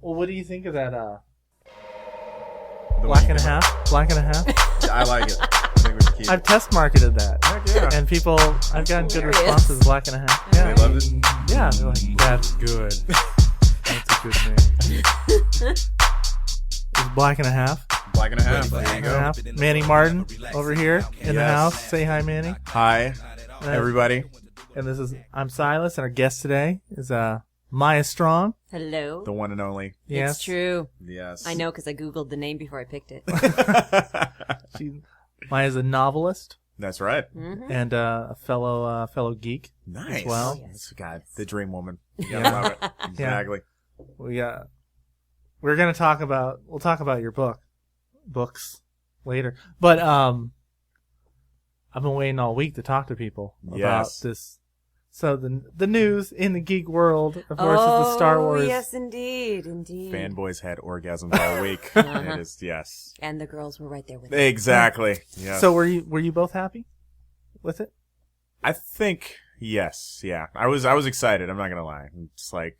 Well, what do you think of that? Black and a half. Black and a half. I like it. I think we should keep I've test marketed that. Heck yeah. And people, I've gotten good responses. Black and a half. They Yeah. loved it. Yeah. They're like, that's good. That's a good name. It's Black and a half. Black and a half. Black There and you a go. half. Manny Martin over here in the Yes. house. Say hi, Manny. Hi, everybody. And I'm Silas, and our guest today is Maia Strong. Hello. The one and only. Yes. It's true. Yes. I know because I Googled the name before I picked it. Maya's a novelist That's right. Mm-hmm. and a fellow geek. Nice. As well. Oh, yes. God, the dream woman. You Yeah. gotta love it. Exactly. We're gonna talk about your books later, but I've been waiting all week to talk to people about Yes. this. So the news in the geek world, of course, is the Star Wars. Yes, indeed. Fanboys had orgasms all week. It is, yes. And the girls were right there with me. Exactly. Yes. So were you both happy with it? I think yes. Yeah. I was excited. I'm not gonna lie. It's like,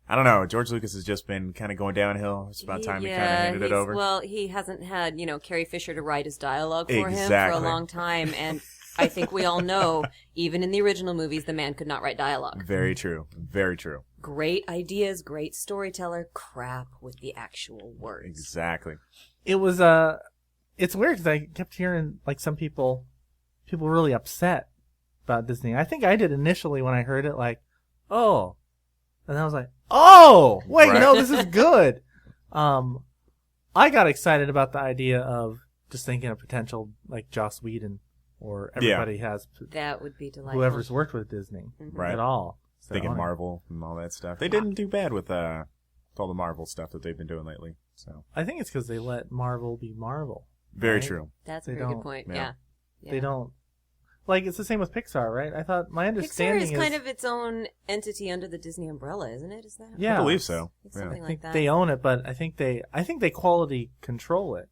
I don't know. George Lucas has just been kind of going downhill. It's about time he kind of handed it over. Well, he hasn't had, Carrie Fisher to write his dialogue for him for Exactly. a long time. And I think we all know, even in the original movies, the man could not write dialogue. Very true. Very true. Great ideas, great storyteller, crap with the actual words. Exactly. It was it's weird because I kept hearing like some people really upset about Disney. I think I did initially when I heard it, like, oh, and I was like, oh, wait, Right. no, this is good. I got excited about the idea of just thinking of potential like Joss Whedon or everybody has That would be delightful. whoever's worked with Disney Right. at all. So, Thinking Marvel and all that stuff. They didn't do bad with all the Marvel stuff that they've been doing lately. So I think it's because they let Marvel be Marvel. very Right. true. That's a They very good don't- point. yeah. Yeah. They don't like it's the same with Pixar, right? I thought my Pixar understanding is kind of its own entity under the Disney umbrella, isn't it? Is that? Yeah. I believe so. It's Yeah. something I think like that. they own it, but I think they quality control it.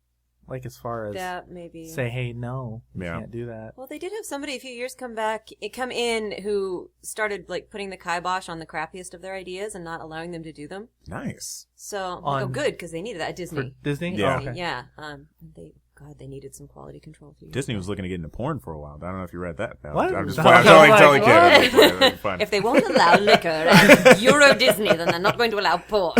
Like as far as that maybe. say, hey, no, you Yeah. can't do that. Well, they did have somebody a few years come in who started like putting the kibosh on the crappiest of their ideas and not allowing them to do them. Nice. So, On- good because they needed that at For Disney. Disney? Yeah. Oh, okay. Yeah. They needed some quality control. a few years Disney back. was looking to get into porn for a while. I don't know if you read that. No, What? I'm just I'm totally like, kidding. what? It's fun. If they won't allow liquor at Euro Disney, then they're not going to allow porn.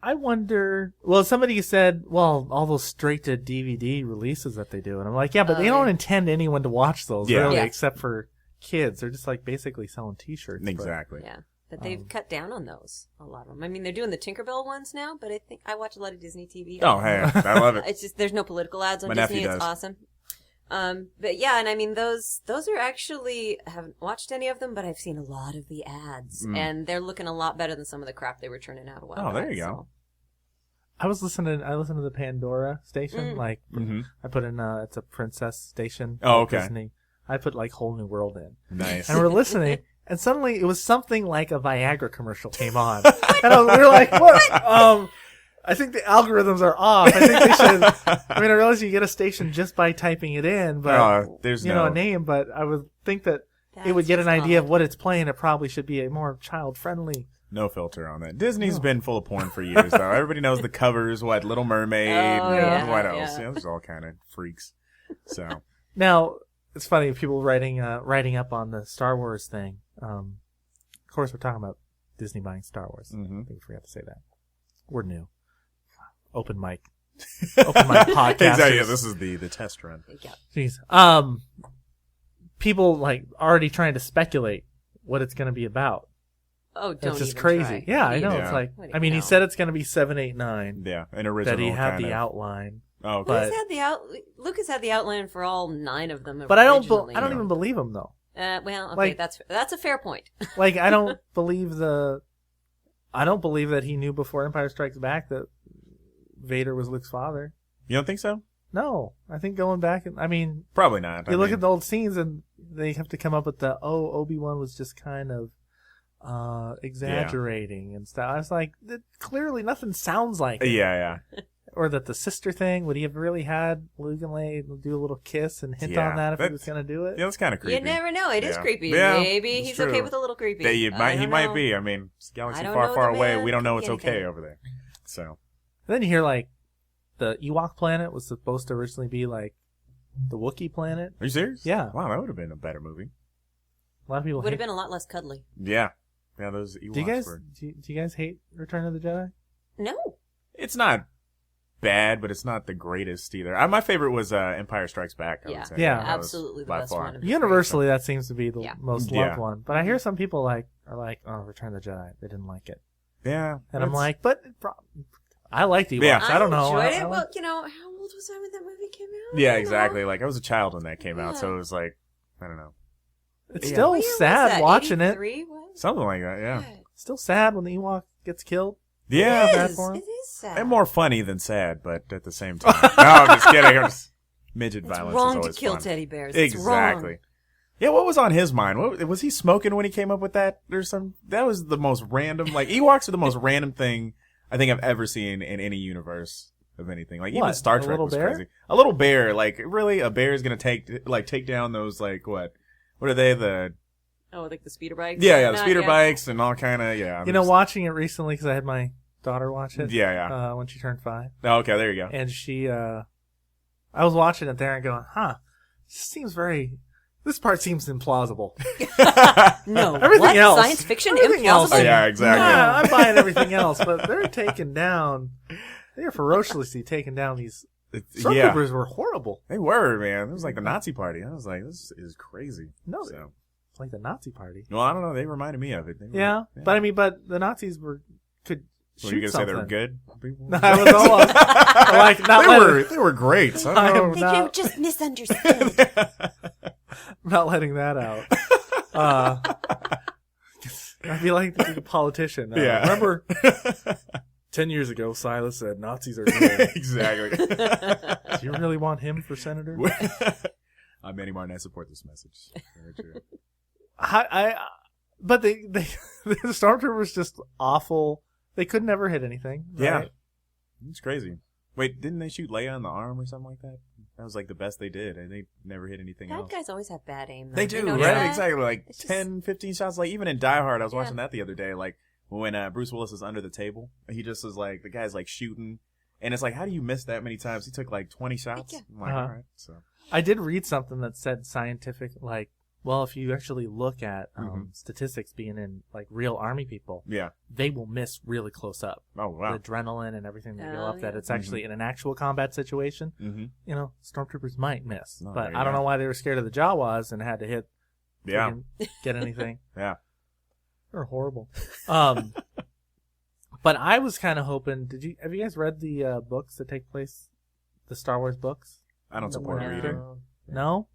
I wonder. Well, somebody said, well, all those straight to DVD releases that they do, and I'm like, yeah, but they don't intend anyone to watch those, Yeah. really, Yeah. except for kids. They're just like basically selling T-shirts. but- Exactly. Yeah. But they've cut down on those, a lot of them. I mean, they're doing the Tinkerbell ones now, but I think I watch a lot of Disney TV. Oh, hey, I love it. It's just, there's no political ads on My Disney. nephew It's does. awesome. But yeah, and I mean, those are actually, I haven't watched any of them, but I've seen a lot of the ads, and they're looking a lot better than some of the crap they were turning out a while Oh, there back, you go. so. I listened to the Pandora station. Like, Mm-hmm. I put in, it's a princess station. Oh, of okay. Disney. I put like Whole New World in. Nice. And we're listening, and suddenly it was something like a Viagra commercial came on. And we were like, what? I think the algorithms are off. I think they should. I mean, I realize you get a station just by typing it in, but there's a name. But I would think that it would That's get an just idea odd. of what it's playing. It probably should be a more child-friendly. no filter on that. Disney's been full of porn for years, though. Everybody knows the covers. What, Little Mermaid? Oh, yeah, What else? yeah. Yeah, there's all kind of freaks. So Now, it's funny people writing up on the Star Wars thing. Of course, we're talking about Disney buying Star Wars. I think we forgot to say that. We're new. Open mic podcast. exactly. Yeah, this is the test run. Yeah. Jeez. People like already trying to speculate what it's going to be about. Oh, don't That's just even crazy. try. Yeah, I know. Yeah. It's like, What do you I mean, he know? said it's going to be 7, 8, 9. Yeah, an original. That he had kind the of. outline. Oh, okay. But- Lucas had the outline for all 9 of them. But I don't originally. even believe him though. Well, okay, Like- that's a fair point. Like, I don't believe that he knew before Empire Strikes Back that Vader was Luke's father. You don't think so? No, I think going back, I mean, Probably not. you look at the old scenes and they have to come up with Obi-Wan was just kind of exaggerating and stuff. I was like, clearly nothing sounds like it. Yeah. or that the sister thing, would he have really had Luke and Leia do a little kiss and hint on that if he was going to do it? Yeah, that's kind of creepy. You never know. It is creepy. Yeah, Maybe he's true. okay with a little creepy. He might be. I mean, it's a galaxy far away. We don't know it's okay over there. So. And then you hear, like, the Ewok planet was supposed to originally be, like, the Wookiee planet. Are you serious? Yeah. Wow, that would have been a better movie. A lot of people would have been a lot less cuddly. Yeah. Yeah, those Ewoks were... Do you guys hate Return of the Jedi? No. It's not bad, but it's not the greatest either. My favorite was Empire Strikes Back, I would say. Yeah. Absolutely the best one. Universally, that seems to be the most loved Yeah. one. But I hear some people are like, oh, Return of the Jedi. They didn't like it. Yeah. And I'm like, but I liked Ewoks. Yeah. I don't know. I enjoyed it. Well, how old was I when that movie came out? Yeah, exactly. Like, I was a child when that came out, so it was like, I don't know. It's still sad watching 83? it. What? Something like that, yeah. Still sad when the Ewok gets killed. Yeah. It is sad. And more funny than sad, but at the same time. No, I'm just kidding. Midget It's violence wrong is always to kill fun. teddy bears. Exactly. It's wrong. Yeah, what was on his mind? Was he smoking when he came up with that? That was the most random. Like, Ewoks are the most random thing I think I've ever seen in any universe of anything. Like, even Star Trek was crazy. A little bear. Like, really, a bear is gonna take down those, like, what are they? Like the speeder bikes? Yeah, the speeder bikes and all kind of, yeah. Watching it recently because I had my daughter watch it. Yeah. When she turned 5. Oh, okay, there you go. And she, I was watching it there and going, this part seems implausible. No. Everything else. Science fiction? Everything Implausible? else. Oh, yeah, exactly. Yeah, I'm buying everything else, but they're ferociously taking down these stormtroopers were horrible. They were, man. It was like the Nazi party. I was like, this is crazy. No, it's like the Nazi party. Well, I don't know. They reminded me of it. But the Nazis could shoot you gonna something. say they were good people? No, I was almost like not they were great. So I don't know. They just misunderstood. Not letting that out. I'd be like the politician. Remember 10 years ago, Silas said Nazis are good. Exactly. Do you really want him for senator? I'm Manny Martin. I support this message. But the stormtroopers just awful. They could never hit anything. Right? Yeah. It's crazy. Wait, didn't they shoot Leia in the arm or something like that? That was like the best they did, and they never hit anything else. Bad guys always have bad aim. They do, right? That? Exactly. Like it's 10, 15 shots. Like even in Die Hard, I was watching that the other day. Like when Bruce Willis is under the table, he just was like, the guy's like shooting, and it's like, how do you miss that many times? He took like 20 shots. Yeah. I'm like, all right. So I did read something that said scientific, like, well, if you actually look at statistics being in like real army people, they will miss really close up. Oh wow! The adrenaline and everything that go up that it's actually in an actual combat situation. Stormtroopers might miss, but I don't know why they were scared of the Jawas and had to hit. Yeah, get anything? Yeah, they're horrible. But I was kind of hoping. Have you guys read the books that take place, the Star Wars books? I don't support reading. No.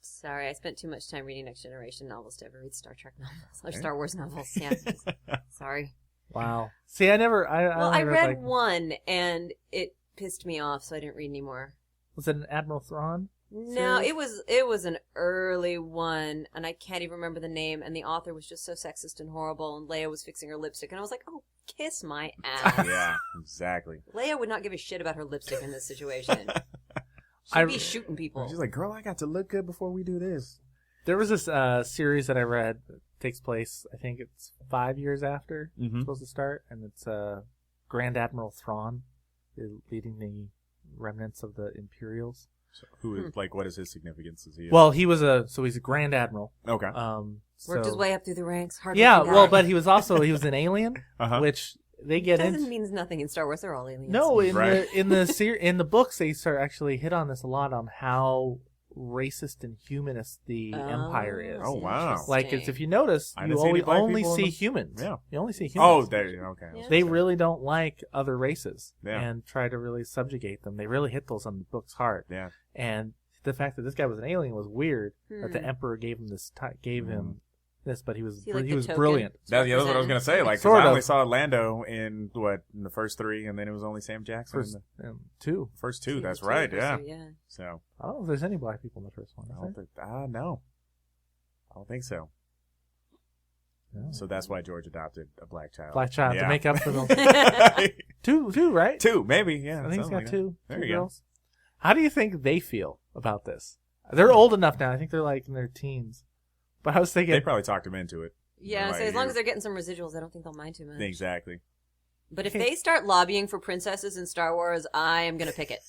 Sorry, I spent too much time reading Next Generation novels to ever read Star Trek novels or Star Wars novels. Yeah, sorry. Wow. See, I read one and it pissed me off, so I didn't read anymore. Was it an Admiral Thrawn? No, it was an early one, and I can't even remember the name. And the author was just so sexist and horrible. And Leia was fixing her lipstick, and I was like, "Oh, kiss my ass." Yeah, exactly. Leia would not give a shit about her lipstick in this situation. She'd be shooting people. She's like, girl, I got to look good before we do this. There was this series that I read that takes place, I think it's 5 years after it's supposed to start, and it's Grand Admiral Thrawn leading the remnants of the Imperials. So who is what is his significance? Is he? Well, he's a Grand Admiral. Okay. Worked his way up through the ranks. But he was an alien, which. They get it means nothing in Star Wars. They're all aliens. No, in the books, they actually hit on this a lot on how racist and humanist the Empire is. Oh wow! Like if you notice, you only see humans. Yeah, you only see humans. Oh, there. Okay. Yeah. They really don't like other races and try to really subjugate them. They really hit those on the books hard. Yeah, and the fact that this guy was an alien was weird. That the Emperor gave him this, but he was brilliant. That's what I was gonna say. Like, I only saw Lando in the first 3, and then it was only Sam Jackson first, in the 2. First 2. That's right. Yeah. So I don't know if there's any black people in the first one. No, I don't think so. Yeah. So that's why George adopted a black child. Black child to make up for the two, right? Two, maybe. Yeah, I think he's got like two. There two you girls. Go. How do you think they feel about this? They're old enough now. I think they're like in their teens. But I was thinking they probably talked him into it. Yeah, so as long as they're getting some residuals, I don't think they'll mind too much. Exactly. But if they start lobbying for princesses in Star Wars, I am going to pick it.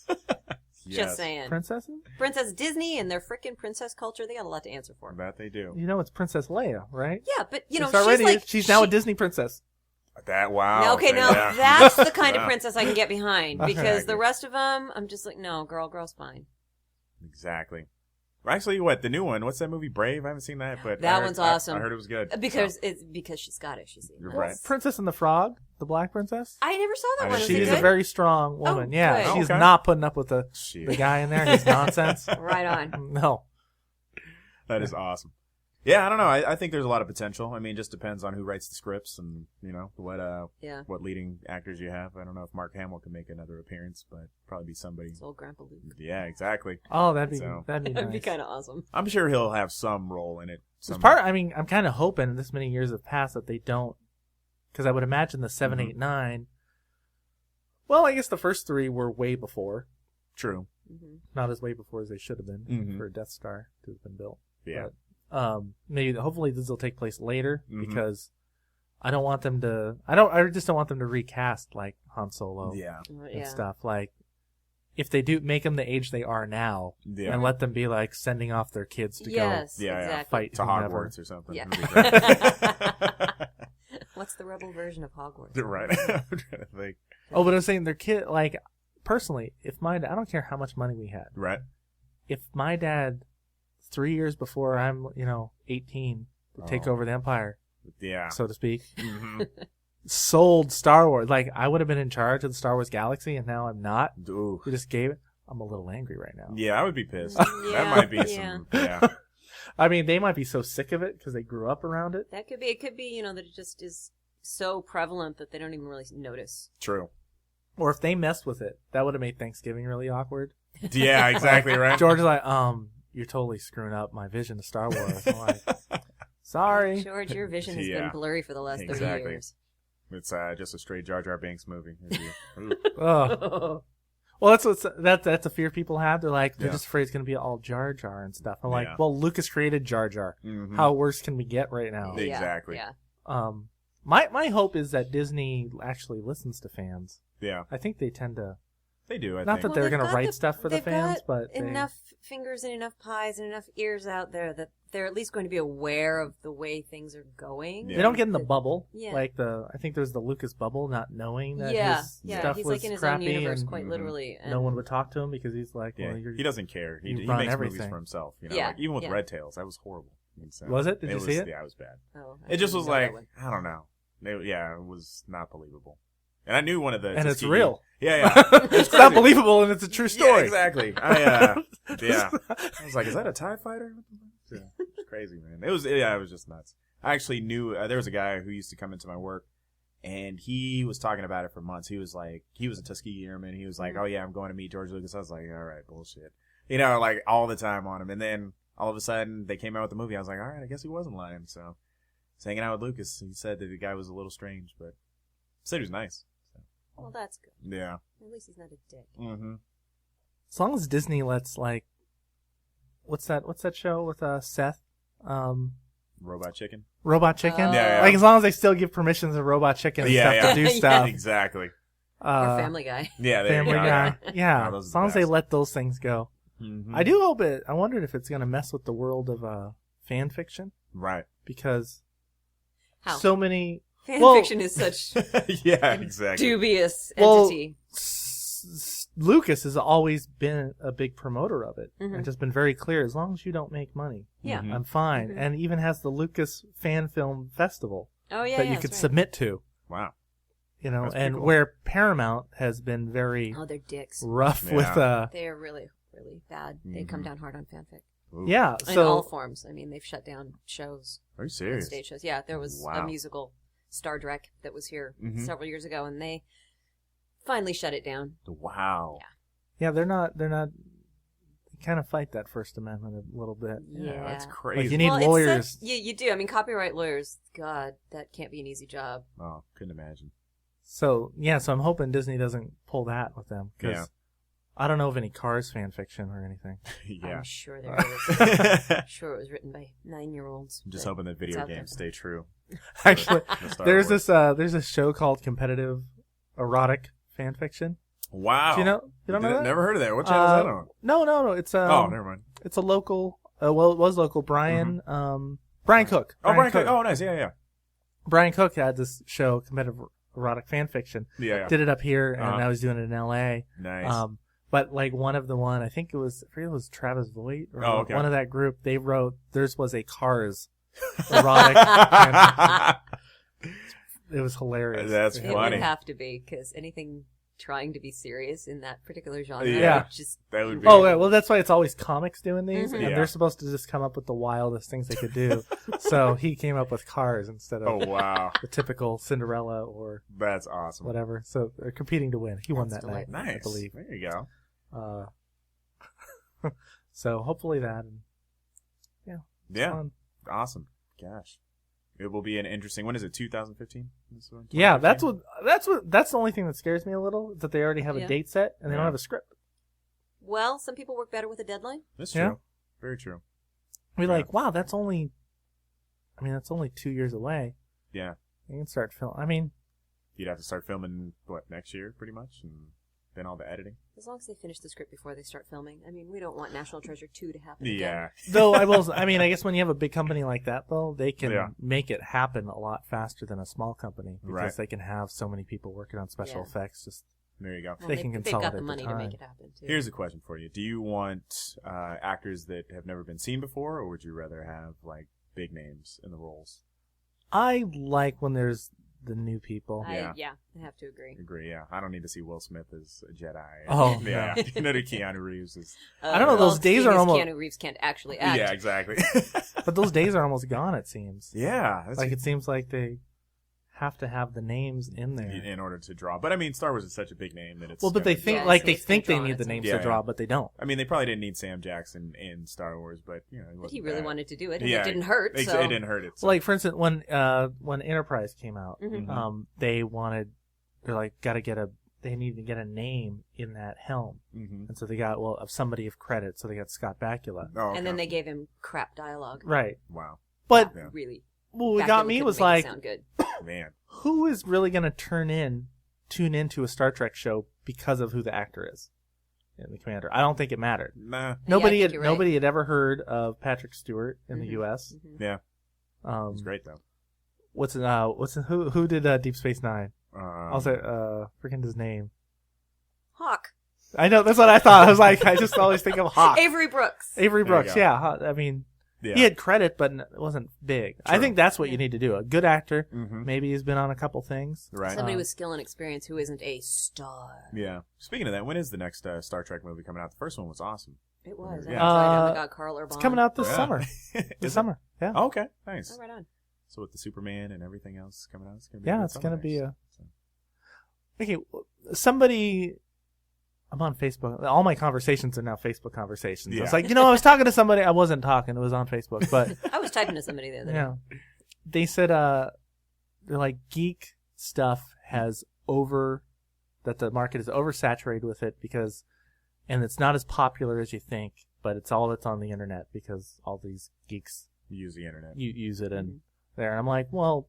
Just saying. Princesses? Princess Disney and their frickin' princess culture, they got a lot to answer for. That they do. You know, it's Princess Leia, right? Yeah, but, you know, she's now a Disney princess. Wow. Okay, now that's the kind of princess I can get behind. Because the rest of them, I'm just like, no, girl's fine. Exactly. Actually, what, the new one? What's that movie, Brave? I haven't seen that, but that one's awesome. I heard it was good. Because she's Scottish, you see. You're right. Princess and the Frog, the black princess. I never saw that one. She's a very strong woman. Good. She's not putting up with the guy in there, his nonsense. Right on. No. That is awesome. Yeah, I don't know. I think there's a lot of potential. I mean, it just depends on who writes the scripts and, you know, what leading actors you have. I don't know if Mark Hamill can make another appearance, but probably be somebody. It's old Grandpa Luke. Yeah, exactly. Oh, that'd be nice. That'd be kind of awesome. I'm sure he'll have some role in it. I'm kind of hoping this many years have passed that they don't, because I would imagine the 7, 8, 9. Well, I guess the first 3 were way before. True. Mm-hmm. Not as way before as they should have been for a Death Star to have been built. Yeah. But, hopefully this will take place later because I don't want them to. I just don't want them to recast like Han Solo. And stuff like. If they do make them the age they are now, and let them be like sending off their kids to go fight to Hogwarts or something. Yeah. What's the rebel version of Hogwarts? Right. I'm trying to think. Oh, but I was saying their kid. Like personally, I don't care how much money we had. Right. If my dad, 3 years before I'm 18, to take over the Empire, so to speak, sold Star Wars. Like, I would have been in charge of the Star Wars galaxy, and now I'm not. Ooh. We just gave it. I'm a little angry right now. Yeah, I would be pissed. That might be some. Yeah. I mean, they might be so sick of it because they grew up around it. That could be. It could be, that it just is so prevalent that they don't even really notice. True. Or if they messed with it, that would have made Thanksgiving really awkward. Yeah, exactly right. George is like, you're totally screwing up my vision of Star Wars. I'm like, sorry. George, your vision has been blurry for the last 30 years. It's just a straight Jar Jar Binks movie. Oh. Well, that's a fear people have. They're just afraid it's going to be all Jar Jar and stuff. I'm like, well, Lucas created Jar Jar. Mm-hmm. How worse can we get right now? Exactly. Yeah. My hope is that Disney actually listens to fans. Yeah. I think they tend to. They do, I think. Not that they're going to write stuff for the fans, but enough fingers and enough pies and enough ears out there that they're at least going to be aware of the way things are going. Yeah. They don't get in the bubble. Yeah. Like I think there's the Lucas bubble, not knowing that his stuff he's was like in his crappy own universe, and quite literally. And no one would talk to him because he's like, he doesn't care. He makes movies for himself. Even with Red Tails, that was horrible. So, was it? Did you see it? Yeah, it was bad. Oh, it just was like, I don't know. It was not believable. And I knew one of the... And it's real. Yeah. It's not believable and it's a true story. Yeah, exactly. I was like, is that a TIE fighter? Yeah, it's crazy, man. It was just nuts. I actually knew... there was a guy who used to come into my work, and he was talking about it for months. He was like... He was a Tuskegee Airman. He was like, oh, yeah, I'm going to meet George Lucas. I was like, all right, bullshit. Like, all the time on him. And then, all of a sudden, they came out with the movie. I was like, all right, I guess he wasn't lying. So, I was hanging out with Lucas. He said that the guy was a little strange, but... Said he was nice. Well, that's good. Yeah. At least he's not a dick. Mm-hmm. As long as Disney lets, like, what's that show with Seth? Robot Chicken. Robot Chicken? Oh. Yeah. Like, as long as they still give permission to Robot Chicken and stuff to do stuff. Exactly. Or Family Guy. Yeah, Family Guy. Yeah. As long as they let those things go. Mm-hmm. I do hope I wondered if it's going to mess with the world of fan fiction. Right. Because so many... Fan fiction is such dubious entity. Lucas has always been a big promoter of it. Mm-hmm. And just been very clear, as long as you don't make money, I'm fine. Mm-hmm. And even has the Lucas Fan Film Festival that you could submit to. Wow. And cool. Where Paramount has been very they're dicks. Rough with... They're really, really bad. Mm-hmm. They come down hard on fanfic. Ooh. Yeah. In all forms. I mean, they've shut down shows. Are you serious? Stage shows. Yeah, there was a musical... Star Trek that was here several years ago, and they finally shut it down. Wow. Yeah, they're not. kind of fight that First Amendment a little bit. Yeah, that's crazy. Like you need lawyers. You do. I mean, copyright lawyers. God, that can't be an easy job. Oh, couldn't imagine. So I'm hoping Disney doesn't pull that with them because I don't know of any Cars fan fiction or anything. I'm sure there is. I'm sure it was written by 9-year-olds. I'm just hoping that video games stay true. Actually, there's a show called Competitive Erotic Fan Fiction. Wow. Do you know? You don't know that? Never heard of that. What channel is that on? No. It's oh, never mind. It's a local. Well, it was local. Brian Cook. Brian Cook. Oh, nice. Yeah. Brian Cook had this show, Competitive Erotic Fan Fiction. Yeah. Did it up here, and I was doing it in L.A. Nice. But like I think it was Travis Voigt or one of that group. They wrote theirs was a Cars erotic. It was hilarious. That's it funny. It would have to be because anything trying to be serious in that particular genre, that would be. Oh, yeah, well, that's why it's always comics doing these, Mm-hmm. and they're supposed to just come up with the wildest things they could do. So he came up with Cars instead of the typical Cinderella or that's awesome. Whatever. So they're competing to win. He won that night, nice. I believe. There you go. So hopefully that. Yeah. Fun. Awesome. Gosh. It will be an interesting. When is it? 2015. Yeah, that's the only thing that scares me a little is that they already have a date set and they don't have a script. Well, some people work better with a deadline. That's true. Very true. We're like, wow, that's only 2 years away. Yeah. You can start filming. I mean, you'd have to start filming next year, pretty much, and then all the editing. As long as they finish the script before they start filming. I mean, we don't want National Treasure 2 to happen again. Though I guess when you have a big company like that, though, they can make it happen a lot faster than a small company because they can have so many people working on special effects. Just there you go. Well, they can consolidate they've got the money to make it happen, too. Here's a question for you. Do you want actors that have never been seen before, or would you rather have, like, big names in the roles? I like when there's the new people. I have to agree. Yeah. I don't need to see Will Smith as a Jedi. Oh, yeah. You know, Keanu Reeves is. I don't know. Those days are almost. Keanu Reeves can't actually act. Yeah, exactly. But those days are almost gone. It seems. Yeah. It seems like they have to have the names in there in order to draw. But I mean, Star Wars is such a big name that it's. Well, but they think they need the names to draw, but they don't. I mean, they probably didn't need Sam Jackson in Star Wars, but but he really wanted to do it, and it didn't hurt. So. It didn't hurt it. So. Like for instance, when Enterprise came out, they needed to get a name in that helm, and so they got of somebody of credit, so they got Scott Bakula, and then they gave him crap dialogue. Right. Wow. But really. Well, what got me was like, man, who is really going to tune into a Star Trek show because of who the actor is in the commander? I don't think it mattered. Nah. Nobody had ever heard of Patrick Stewart in the U.S. Yeah. It's great though. Who did Deep Space Nine? Also, forget his name. Hawk. I know, that's what I thought. I was like, I just always think of Hawk. Avery Brooks. Yeah. I mean. Yeah. He had credit, but it wasn't big. True. I think that's what you need to do. A good actor. Maybe he's been on a couple things. Right. Somebody with skill and experience who isn't a star. Yeah. Speaking of that, when is the next Star Trek movie coming out? The first one was awesome. It was. Yeah. Carl Urban. It's coming out this summer. This summer. Yeah. Oh, okay. Nice. Oh, right on. So with the Superman and everything else coming out, it's going to be it's going to be a... Okay, somebody... I'm on Facebook. All my conversations are now Facebook conversations. Yeah. It's like, I was talking to somebody. I wasn't talking. It was on Facebook. But I was typing to somebody the other day. They said, they're like, geek stuff that the market is oversaturated with it and it's not as popular as you think, but it's all that's on the internet because all these geeks use the internet. Use it and there. And I'm like, well,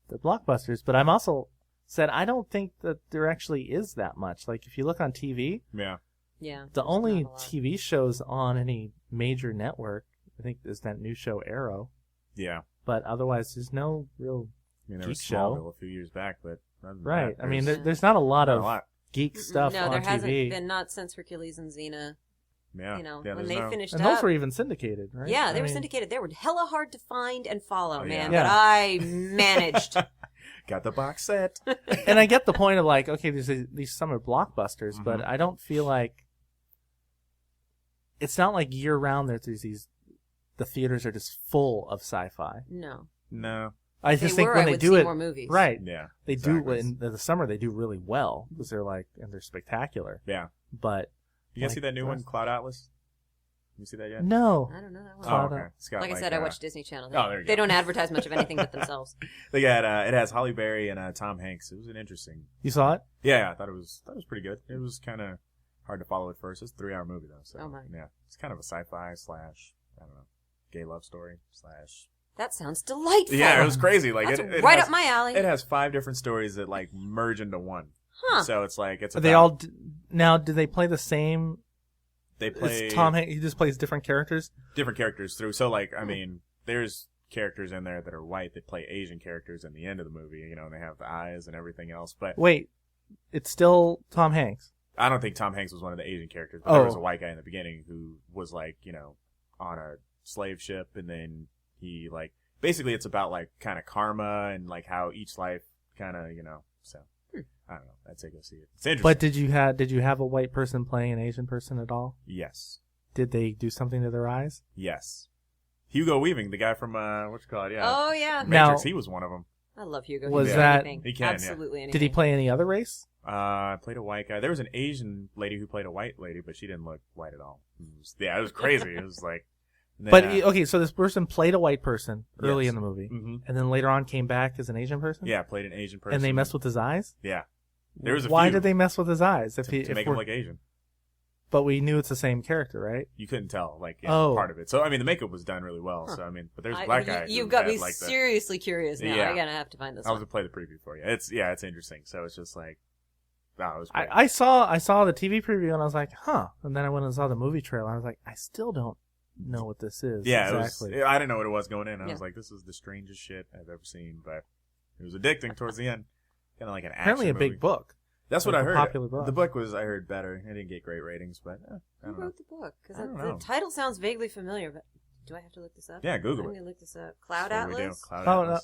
they're blockbusters, but I'm also... said I don't think that there actually is that much. Like if you look on TV, the only TV shows on any major network, I think, is that new show Arrow. Yeah. But otherwise, there's no real there was show. Smallville a few years back, but right. I mean, there's not a lot of geek stuff on TV. No, there hasn't been, not since Hercules and Xena. Yeah. When they finished up. And those were even syndicated, right? Yeah, they were syndicated. They were hella hard to find and follow, man. Yeah. But I managed. Got the box set. And I get the point of like, okay, there's these summer blockbusters, but I don't feel like it's not like year round there's the theaters are just full of sci-fi. No. I just think when they do it, more movies. Right? Yeah, they do in the summer. They do really well because they're spectacular. Yeah, but you guys see that new one, Cloud Atlas? You see that yet? No. I don't know that one. Oh, okay. It's got, like I said, I watch Disney Channel. There you They go. don't advertise much of anything but themselves. They got it has Halle Berry and Tom Hanks. It was an interesting. You saw it? Yeah, I thought it was pretty good. It was kind of hard to follow at first. It's a 3-hour movie though. So, oh my. Yeah, it's kind of a sci-fi / I don't know, gay love story / That sounds delightful. Yeah, it was crazy. Like That's it right has, up my alley. It has 5 different stories that like merge into one. Huh. So it's like it's. Are they all now? Do they play the same? They play Tom Hanks. He just plays different characters. Different characters through. So like I mean, there's characters in there that are white that play Asian characters in the end of the movie. You know, and they have the eyes and everything else. But wait, it's still Tom Hanks. I don't think Tom Hanks was one of the Asian characters. But there was a white guy in the beginning who was like, you know, on a slave ship, and then he like basically it's about like kind of karma and like how each life kind of, you know. So I don't know. I'd say go see it. It's interesting. But did you have a white person playing an Asian person at all? Yes. Did they do something to their eyes? Yes. Hugo Weaving, the guy from what you call it? Yeah. Oh yeah. Matrix. Now, he was one of them. I love Hugo. Was He can do that- anything. He can, Absolutely anything. did he play any other race? Played a white guy. There was an Asian lady who played a white lady, but she didn't look white at all. It was crazy. It was like. But okay, so this person played a white person early Yes. in the movie, Mm-hmm. and then later on came back as an Asian person. Yeah, played an Asian person. And they messed with his eyes. Yeah. There was a Why few did they mess with his eyes? If to make him look Asian. But we knew it's the same character, right? You couldn't tell, like, part of it. So, I mean, the makeup was done really well. So, I mean, but there's a black guy. You've got me seriously curious now. Yeah. I'm gonna have to find this. I was gonna play the preview for you. It's interesting. So it's just like, it was great. I saw the TV preview and I was like, huh. And then I went and saw the movie trailer. And I was like, I still don't know what this is. Yeah, exactly. I didn't know what it was going in. I was like, this is the strangest shit I've ever seen. But it was addicting towards the end. Kind of like an action Apparently a movie. big book. That's what like I heard. Popular book. The book was, I heard, better. It didn't get great ratings, but I Who don't know. wrote the book? Because I don't the know. title sounds vaguely familiar. But do I have to look this up? Yeah, Google I'm it. gonna look this up. Cloud That's what we do. Atlas.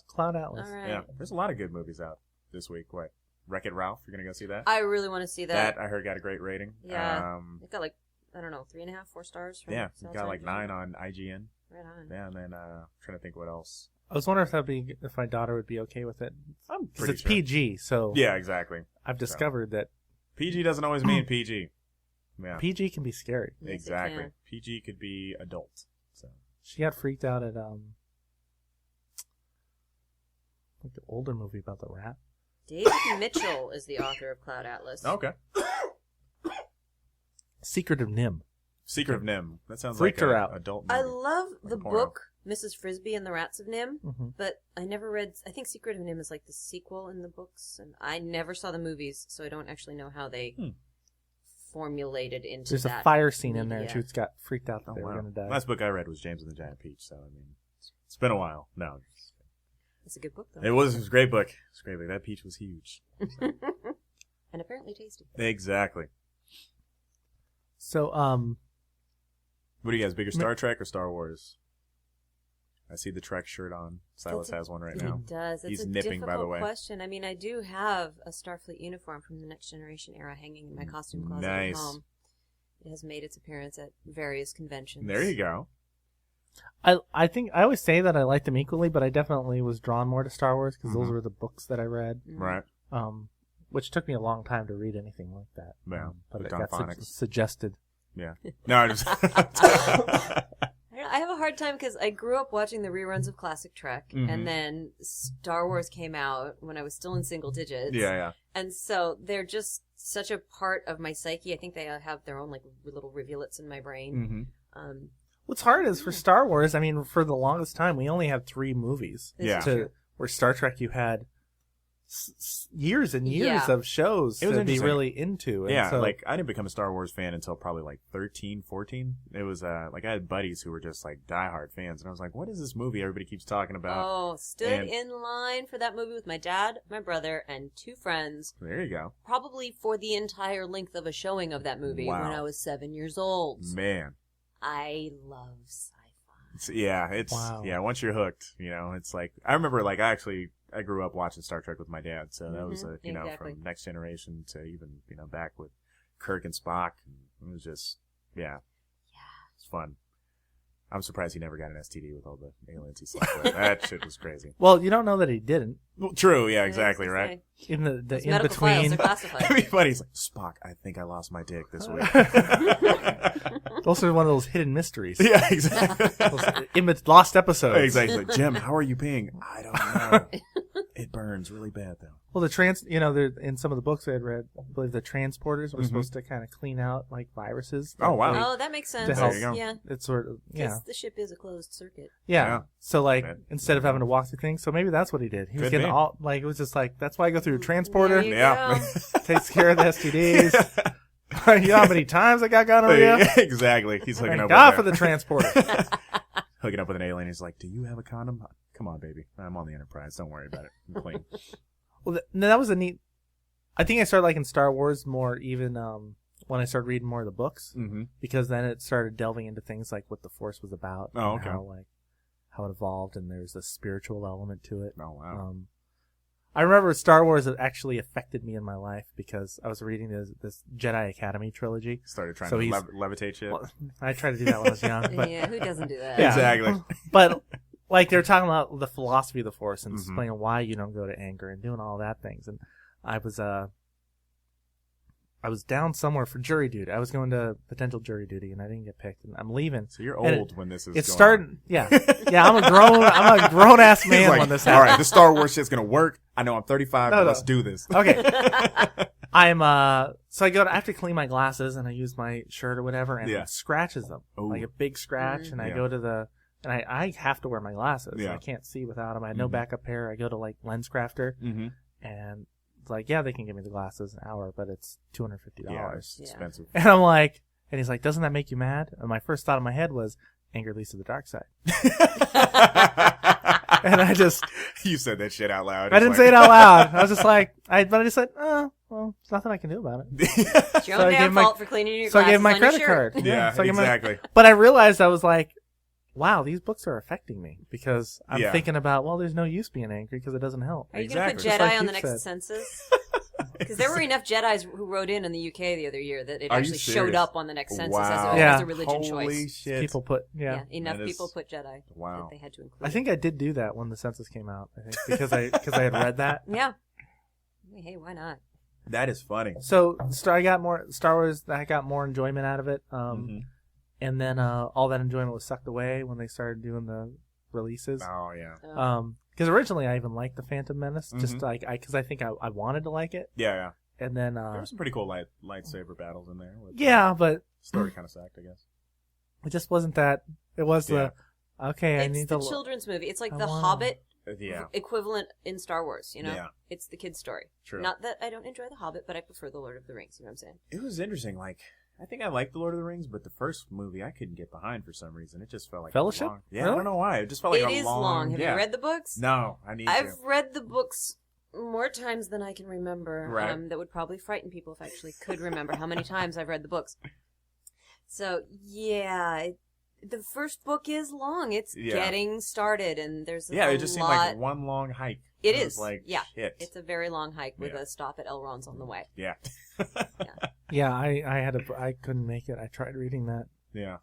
Cloud Atlas. All right. Yeah, there's a lot of good movies out this week. What? Wreck-It Ralph? You're gonna go see that? I really want to see that. That I heard got a great rating. Yeah. It got like, I don't know, 3.5, 4 stars. From Yeah, it Sales got like Magazine. 9 on IGN. Right on. Yeah, and then trying to think what else. I was wondering if my daughter would be okay with it. I'm Because pretty it's sure. PG, so Yeah, exactly. I've discovered that PG doesn't always mean PG. Yeah, PG can be scary. Yes, it exactly. can. PG could be adult. So She got freaked out at like the older movie about the rat. David Mitchell is the author of Cloud Atlas. okay. Secret of Nim. Secret of Nim. That sounds Freaked like her an out. adult movie. I love the porno. book Mrs. Frisbee and the Rats of Nim, Mm-hmm. but I never read. I think Secret of Nim is like the sequel in the books, and I never saw the movies, so I don't actually know how they formulated into There's that. a fire scene in there, and media. she got freaked out that Oh, they were wow. going to die. Last book I read was James and the Giant Peach. So I mean, it's been a while. No, It's a good book, though. it was a great book. It's a great book. That peach was huge. And apparently tasty. Exactly. So, What do you guys? Bigger Star Trek or Star Wars? I see the Trek shirt on. Silas has one right now. It does. It's He's a nipping, by the difficult way. question. I mean, I do have a Starfleet uniform from the Next Generation era hanging in my costume closet Nice. at home. It has made its appearance at various conventions. There you go. I think I always say that I like them equally, but I definitely was drawn more to Star Wars because those Mhm. were the books that I read. Right. Which took me a long time to read anything like that. Yeah, But it hooked on got phonics. suggested. Yeah. No, I just. I have a hard time because I grew up watching the reruns of Classic Trek, Mhm. and then Star Wars came out when I was still in single digits. yeah. And so they're just such a part of my psyche. I think they have their own like little rivulets in my brain. Mm-hmm. What's hard is for Star Wars, I mean, for the longest time, we only had 3 movies. Yeah. Where Star Trek, you had years and years Yeah. of shows It was to be interesting. really into. And Yeah, so, like I didn't become a Star Wars fan until probably like 13, 14. It was like I had buddies who were just like diehard fans, and I was like, "What is this movie everybody keeps talking about?" Oh, stood And- in line for that movie with my dad, my brother, and 2 friends, There you go, probably for the entire length of a showing of that movie Wow. when I was 7 years old. man. I love sci-fi. It's Wow. yeah. Once you're hooked, it's like I remember like I grew up watching Star Trek with my dad, so that was exactly. from Next Generation to even back with Kirk and Spock. And it was just it's fun. I'm surprised he never got an STD with all the aliens he slept with. That shit was crazy. Well, you don't know that he didn't. Well, true, yeah, exactly, right? In the Those in medical files between. are classified. It'd be funny. He's like, Spock, I think I lost my dick this week. Those are one of those hidden mysteries. Yeah, exactly. Those lost episodes. Exactly. Jim, how are you peeing? I don't know. It burns really bad, though. Well, there in some of the books I had read, I believe the transporters were supposed to kind of clean out like viruses. Oh, wow. Oh, that makes sense. There you go. Yeah. It's sort of, Because the ship is a closed circuit. Yeah. So like Yeah. instead of having to walk through things, so maybe that's what he did. He was Could getting be. all like it was just like that's why I go through a transporter, There you Yeah. go. takes care of the STDs. You know how many times I got gonorrhea? Exactly. He's hooking Thank up God with for the transporter. hooking up with an alien. He's like, "Do you have a condom? Come on, baby. I'm on the Enterprise. Don't worry about it. I'm clean." Well, no, that was a neat. I think I started liking Star Wars more even when I started reading more of the books Mm-hmm. because then it started delving into things like what the Force was about. Oh, and okay. how it evolved, and there's a spiritual element to it. Oh, wow. I remember Star Wars actually affected me in my life because I was reading this Jedi Academy trilogy. Started trying so to he's- levitate shit. Well, I tried to do that when I was young, but Yeah, who doesn't do that? Yeah. Exactly. but like they were talking about the philosophy of the Force and Mhm. explaining why you don't go to anger and doing all that things. And I was down somewhere for jury duty. I was going to potential jury duty and I didn't get picked. And I'm leaving. So you're And old when this is It's going starting. on. Yeah. I'm a grown ass He's man like, when this all happens. right, this Star Wars shit's going to work. I know I'm 35, No, but no. let's do this. Okay. So I have to clean my glasses and I use my shirt or whatever and Yeah. it scratches them. Ooh. Like a big scratch and I Yeah. go to and I have to wear my glasses. Yeah. I can't see without them. I had no Mhm. backup pair. I go to like Lens Crafter Mm-hmm. and it's like, yeah, they can give me the glasses an hour, but it's $250. Yeah, it's Yeah. expensive. And I'm like, and he's like, doesn't that make you mad? And my first thought in my head was, anger leads to the dark side. And I just, You said that shit out loud. I didn't say it out loud. I was just like, but I just said, oh, well, there's nothing I can do about it. It's your So I own gave damn my- fault for cleaning your So I glasses gave my on your credit shirt. card. Yeah, So I gave my- exactly. But I realized I was like, wow, these books are affecting me because I'm Yeah. thinking about, well, there's no use being angry because it doesn't help. Are you Exactly. going to put Just Jedi like on you the next said. census? Because there were enough Jedis who wrote in the UK the other year that it Are you actually showed serious? up on the next census Wow. as Yeah. a religion Holy choice. shit. People put, Yeah, enough That is- people put Jedi Wow. that they had to include. I think I did do that when the census came out. I think because I had read that. Yeah. Hey, why not? That is funny. So I got more Star Wars. I got more enjoyment out of it. Mhm. And then all that enjoyment was sucked away when they started doing the releases. Oh, yeah. Because originally I even liked the Phantom Menace, just Mhm. like because I think I wanted to like it, Yeah, yeah. and then There were some pretty cool lightsaber battles in there. yeah, but Story kind of sucked, I guess. it just wasn't that. It was the okay. I It's need the to. children's movie. It's like I the wanna- Hobbit Yeah, equivalent in Star Wars, you know? Yeah. It's the kid's story. true. Not that I don't enjoy the Hobbit, but I prefer the Lord of the Rings, you know what I'm saying? It was interesting. Like, I think I liked The Lord of the Rings, but the first movie I couldn't get behind for some reason. It just felt like Fellowship? A long, yeah, I Really? don't know why. It just felt like It a is long. long. Have yeah. you read the books? No, I need I've to. read the books more times than I can remember. Right. That would probably frighten people if I actually could remember how many times I've read the books. So, yeah, the first book is long. It's Yeah. getting started, and there's Yeah, a it just seemed lot. like one long hike. It was is, like yeah. shit. It's a very long hike with Yeah. a stop at Elrond's on the way. Yeah. Yeah, I couldn't make it. I tried reading that, Yeah.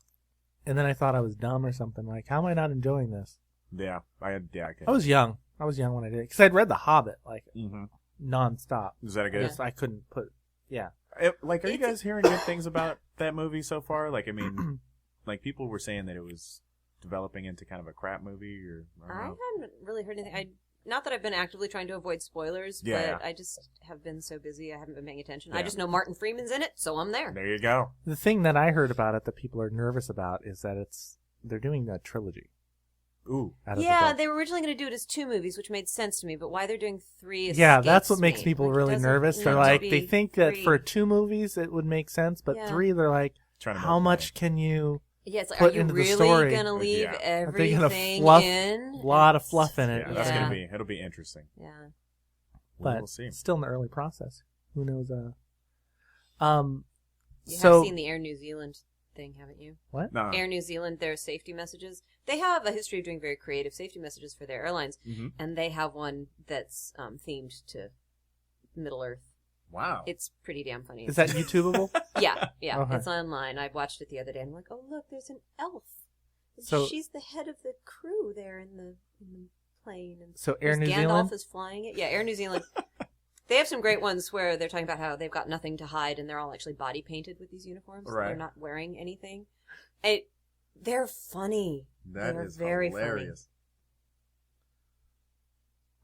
and then I thought I was dumb or something. Like, how am I not enjoying this? Yeah. I I was young. I was young when I did it because I'd read The Hobbit like Mm-hmm. nonstop. Is that a I good? just I couldn't put. Yeah. Like, are you guys hearing good things about that movie so far? Like, I mean, like people were saying that it was developing into kind of a crap movie, or I don't I know. haven't really heard anything. Not that I've been actively trying to avoid spoilers, Yeah. but I just have been so busy I haven't been paying attention. I Yeah. just know Martin Freeman's in it, so I'm there. There you go. The thing that I heard about it that people are nervous about is that they're doing a trilogy. Ooh. Out of the Yeah, book. they were originally going to do it as 2 movies, which made sense to me, but why they're doing 3 Yeah, that's escapes what makes me. people Like, it really doesn't nervous. need They're to like, be they think that 3. for 2 movies it would make sense, but Yeah. 3, they're like, Trying to how milk much money. can you? Yeah, it's like, put are you into the really story? going to leave Yeah. Are they gonna everything fluff- in? A lot of It's- fluff in it. Yeah, that's Yeah. gonna be. It'll be interesting. Yeah. But We'll see. still in the early process. Who knows? You So have seen the Air New Zealand thing, haven't you? what? No. Air New Zealand, their safety messages. They have a history of doing very creative safety messages for their airlines, Mhm. and they have one that's themed to Middle Earth. Wow. It's pretty damn funny. Is that YouTubeable? Yeah, Okay. it's online. I watched it the other day, and I'm like, oh, look, there's an elf. So she's the head of the crew there in the plane. And so Air New Gandalf Zealand is flying it. Yeah, Air New Zealand. They have some great ones where they're talking about how they've got nothing to hide and they're all actually body painted with these uniforms. Right. They're not wearing anything. They're funny. That is very hilarious.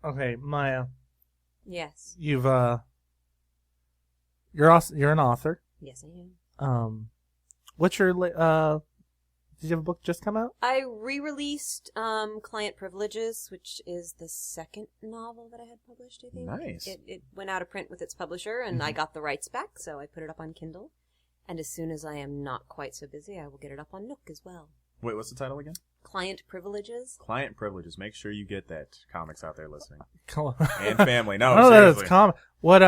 funny. Okay, Maya. Yes. You're an author. Yes, I am. What's your did you have a book just come out? I re-released Client Privileges, which is the second novel that I had published, I think. Nice. It went out of print with its publisher, and I got the rights back, so I put it up on Kindle. And as soon as I am not quite so busy, I will get it up on Nook as well. Wait, what's the title again? Client Privileges. Client Privileges. Make sure you get that. Comics out there listening. Come on. And family. No, that seriously. it's common. What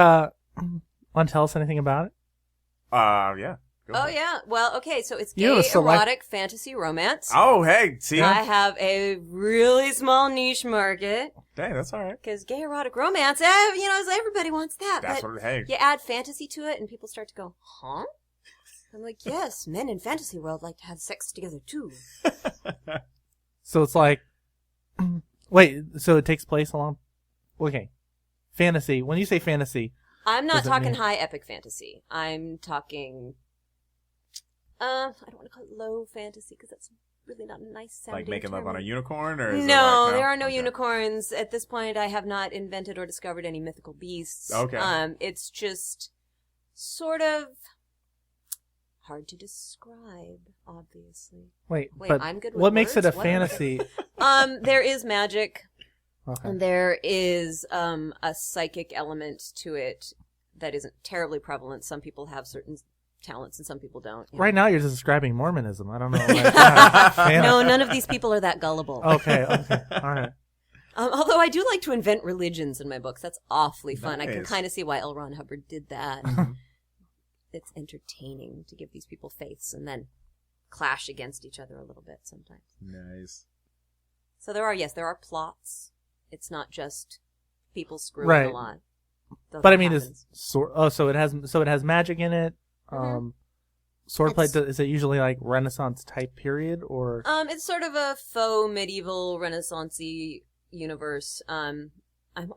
want to tell us anything about it? Yeah. Go Oh, for it. yeah. Well, okay, so it's You gay, have a erotic fantasy romance. Oh, hey. See? I have a really small niche market. Dang, that's all right. Because gay erotic romance, everybody wants that. That's but what, hey. you add fantasy to it, and people start to go, huh? I'm like, yes, men in fantasy world like to have sex together, too. So it's like, wait, so it takes place along, okay, fantasy. When you say fantasy, I'm not does it talking mean- high epic fantasy. I'm talking, I don't want to call it low fantasy, because that's really not a nice sounding Like making love term. on a unicorn? Or is it No, like, there are no Okay. unicorns. At this point, I have not invented or discovered any mythical beasts. Okay. It's just sort of hard to describe, obviously. wait, Wait, but I'm good with what makes it a words? What am I- fantasy? There is magic, Okay. and there is a psychic element to it that isn't terribly prevalent. Some people have certain talents, and some people don't. you know. Right now, you're just describing Mormonism. I don't know. Like, No, none of these people are that gullible. Okay, all right. Although I do like to invent religions in my books. That's awfully fun. I can Nice. kind of see why L. Ron Hubbard did that. It's entertaining to give these people faiths and then clash against each other a little bit sometimes. Nice. So there are plots. It's not just people screwing Right. a lot. Though But that I mean, happens. so it has magic in it. Mhm. Swordplay, It's- is it usually like Renaissance type period or? It's sort of a faux medieval Renaissance-y universe. I'm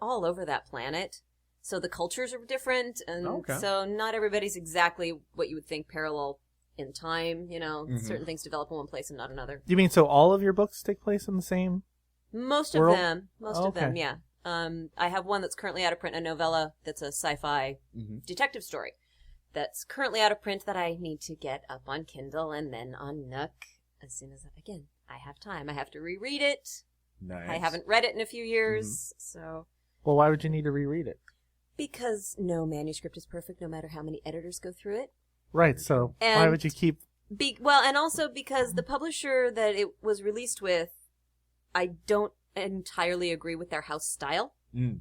all over that planet. So the cultures are different, and Okay. so not everybody's exactly what you would think parallel in time. Mhm. Certain things develop in one place and not another. You mean so all of your books take place in the same? Most World? of them, yeah. I have one that's currently out of print, a novella that's a sci-fi detective story that's currently out of print that I need to get up on Kindle and then on Nook as soon as, again, I have time. I have to reread it. Nice. I haven't read it in a few years, so... Well, why would you need to reread it? Because no manuscript is perfect, no matter how many editors go through it. Right. So why And- would you keep? And also because the publisher that it was released with, I don't entirely agree with their house style. Mm.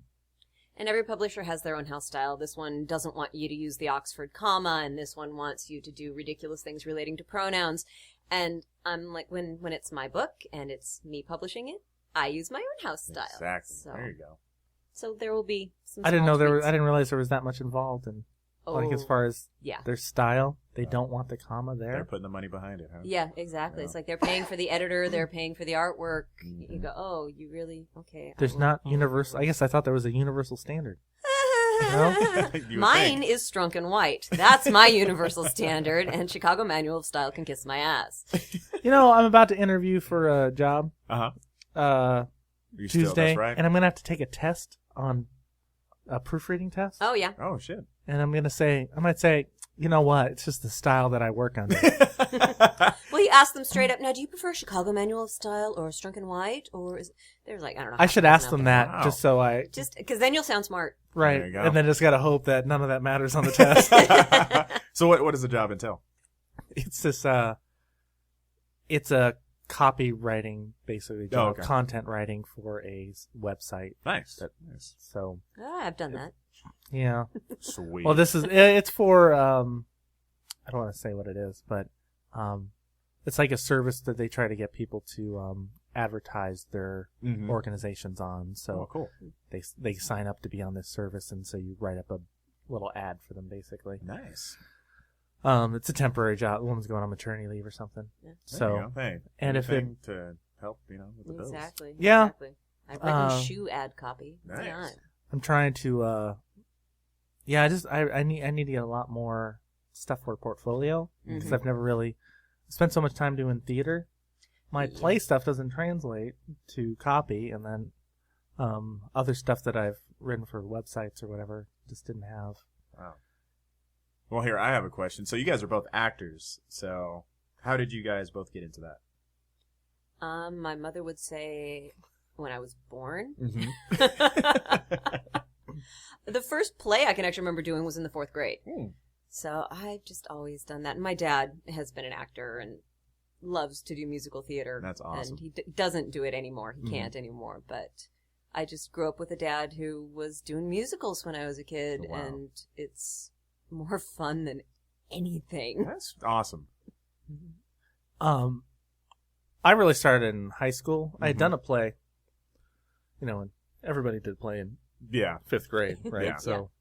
And every publisher has their own house style. This one doesn't want you to use the Oxford comma, and this one wants you to do ridiculous things relating to pronouns. And I'm like, when it's my book and it's me publishing it, I use my own house style. Exactly. So, There you go. so there will be some I didn't small know tweaks. I didn't realize there was that much involved in. Like as far as yeah. their style, they don't want the comma They're there. putting the money behind it, huh? Yeah, exactly. Yeah. It's like they're paying for the editor, they're paying for the artwork. Mhm. You go, oh, you really? Okay. There's not universal. I guess I thought there was a universal standard. No? You would Mine think. is Strunk and White. That's my universal standard, and Chicago Manual of Style can kiss my ass. You know, I'm about to interview for a job Uh-huh. You still- Tuesday, that's right. and I'm gonna have to take a test on a proofreading test. Oh, yeah. Oh, shit. And I might say, you know what? It's just the style that I work under. Well, you ask them straight up, now, do you prefer Chicago Manual of Style or Strunk and White? Or is there's like, I don't know. I should ask out them there. that Wow. just so I Just because then you'll sound smart. right, There you go. and then just gotta hope that none of that matters on the test. So what does the job entail? It's this it's a copywriting basically job, okay. content writing for a website. Nice. So Ah, I've done that. yeah. Sweet. Well, it's for I don't want to say what it is, but it's like a service that they try to get people to advertise their Mhm. organizations on. So Oh, cool. they sign up to be on this service, and so you write up a little ad for them basically. Nice. It's a temporary job. The woman's going on maternity leave or something. Yeah. So, hey, and if it to help, with the bills. Exactly. Yeah. Exactly. I've written shoe ad copy. Nice. I'm trying to. I need to get a lot more stuff for a portfolio because I've never really spent so much time doing theater. My play stuff doesn't translate to copy, and then other stuff that I've written for websites or whatever just didn't have. Wow. Well, here, I have a question. So you guys are both actors. So how did you guys both get into that? My mother would say when I was born. The first play I can actually remember doing was in the 4th grade. So I've just always done that. And my dad has been an actor and loves to do musical theater. That's awesome. And he doesn't do it anymore. He can't anymore. But I just grew up with a dad who was doing musicals when I was a kid. Wow. And it's more fun than anything. That's awesome. I really started in high school. I had done a play, and everybody did play in 5th grade, right? Yeah. So,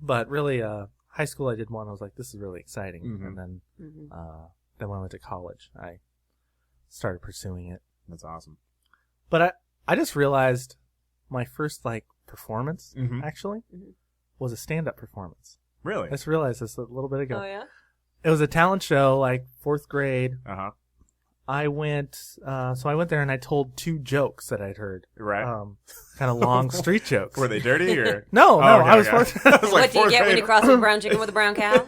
but really, high school I did one. I was like, this is really exciting. And then when I went to college, I started pursuing it. That's awesome. But I just realized my first performance actually was a stand-up performance. Really? I just realized this a little bit ago. Oh, yeah? It was a talent show, 4th grade. I went there and I told 2 jokes that I'd heard. Right. Kind of long street jokes. Were they dirty or? No, okay, I was okay. What do you get when you cross a brown chicken with a brown cow?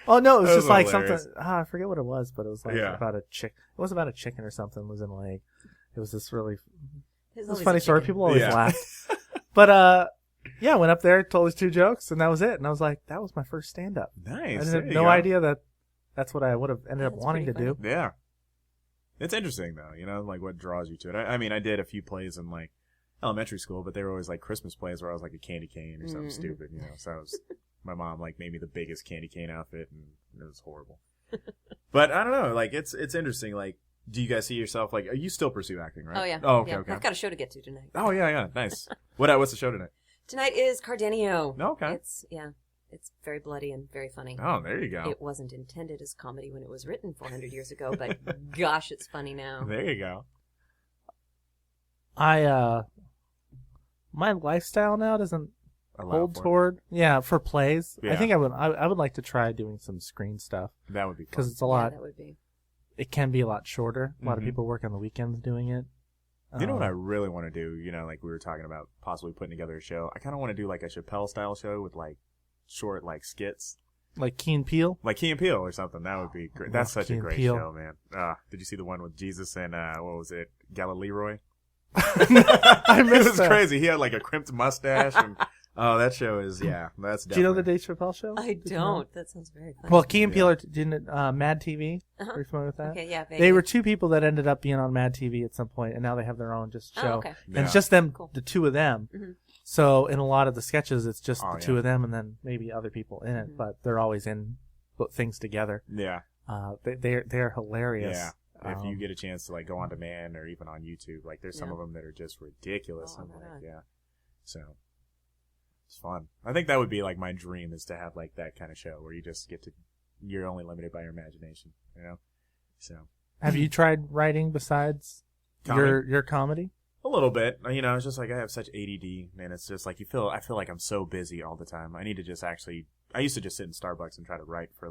Oh no, it was just hilarious. something. I forget what it was, but it was about a chick. It was about a chicken or something losing a leg. It was this really. It was a funny story. People always laugh. But I went up there, told these 2 jokes, and that was it. And I was like, that was my first stand-up. Nice. I had no idea that that's what I would have ended up wanting to do. Yeah. It's interesting though, what draws you to it. I mean, I did a few plays in elementary school, but they were always Christmas plays where I was a candy cane or something stupid, So I was. My mom made me the biggest candy cane outfit, and it was horrible. But I don't know, it's interesting. Do you guys see yourself you still pursue acting, right? Oh yeah. Oh okay, yeah. okay. I've got a show to get to tonight. Oh yeah, nice. What's the show tonight? Tonight is Cardenio. Oh, okay. It's very bloody and very funny. Oh, there you go. It wasn't intended as comedy when it was written 400 years ago, but gosh, it's funny now. There you go. My lifestyle now doesn't hold for toward for plays. I think I would like to try doing some screen stuff. That would be fun. Because it's a lot. That would be. It can be a lot shorter. A lot of people work on the weekends doing it. You know what I really want to do? We were talking about possibly putting together a show. I kind of want to do a Chappelle style show with short skits. Like Key and Peele? Like Key and Peele or something. That would be great. That's such a great show, man. Did you see the one with Jesus and, what was it? Galileroy? I missed It was crazy. He had a crimped mustache and... Oh, that show is, that's definitely... Do you know the Dave Chappelle show? I don't. That sounds very funny. Well, Key and Peele are doing Mad TV. Are you familiar with that? Okay, yeah. They were 2 people that ended up being on Mad TV at some point, and now they have their own show. Oh, okay. And it's just them, the 2 of them. So in a lot of the sketches, it's just the 2 of them and then maybe other people in it, but they're always in things together. Yeah. They're hilarious. Yeah. If you get a chance to go on demand or even on YouTube, there's some of them that are just ridiculous. Oh, So... It's fun. I think that would be my dream is to have that kind of show where you just you're only limited by your imagination, So. Have you tried writing besides your comedy? A little bit. It's just I have such ADD, and it's just I feel like I'm so busy all the time. I need to just I used to just sit in Starbucks and try to write for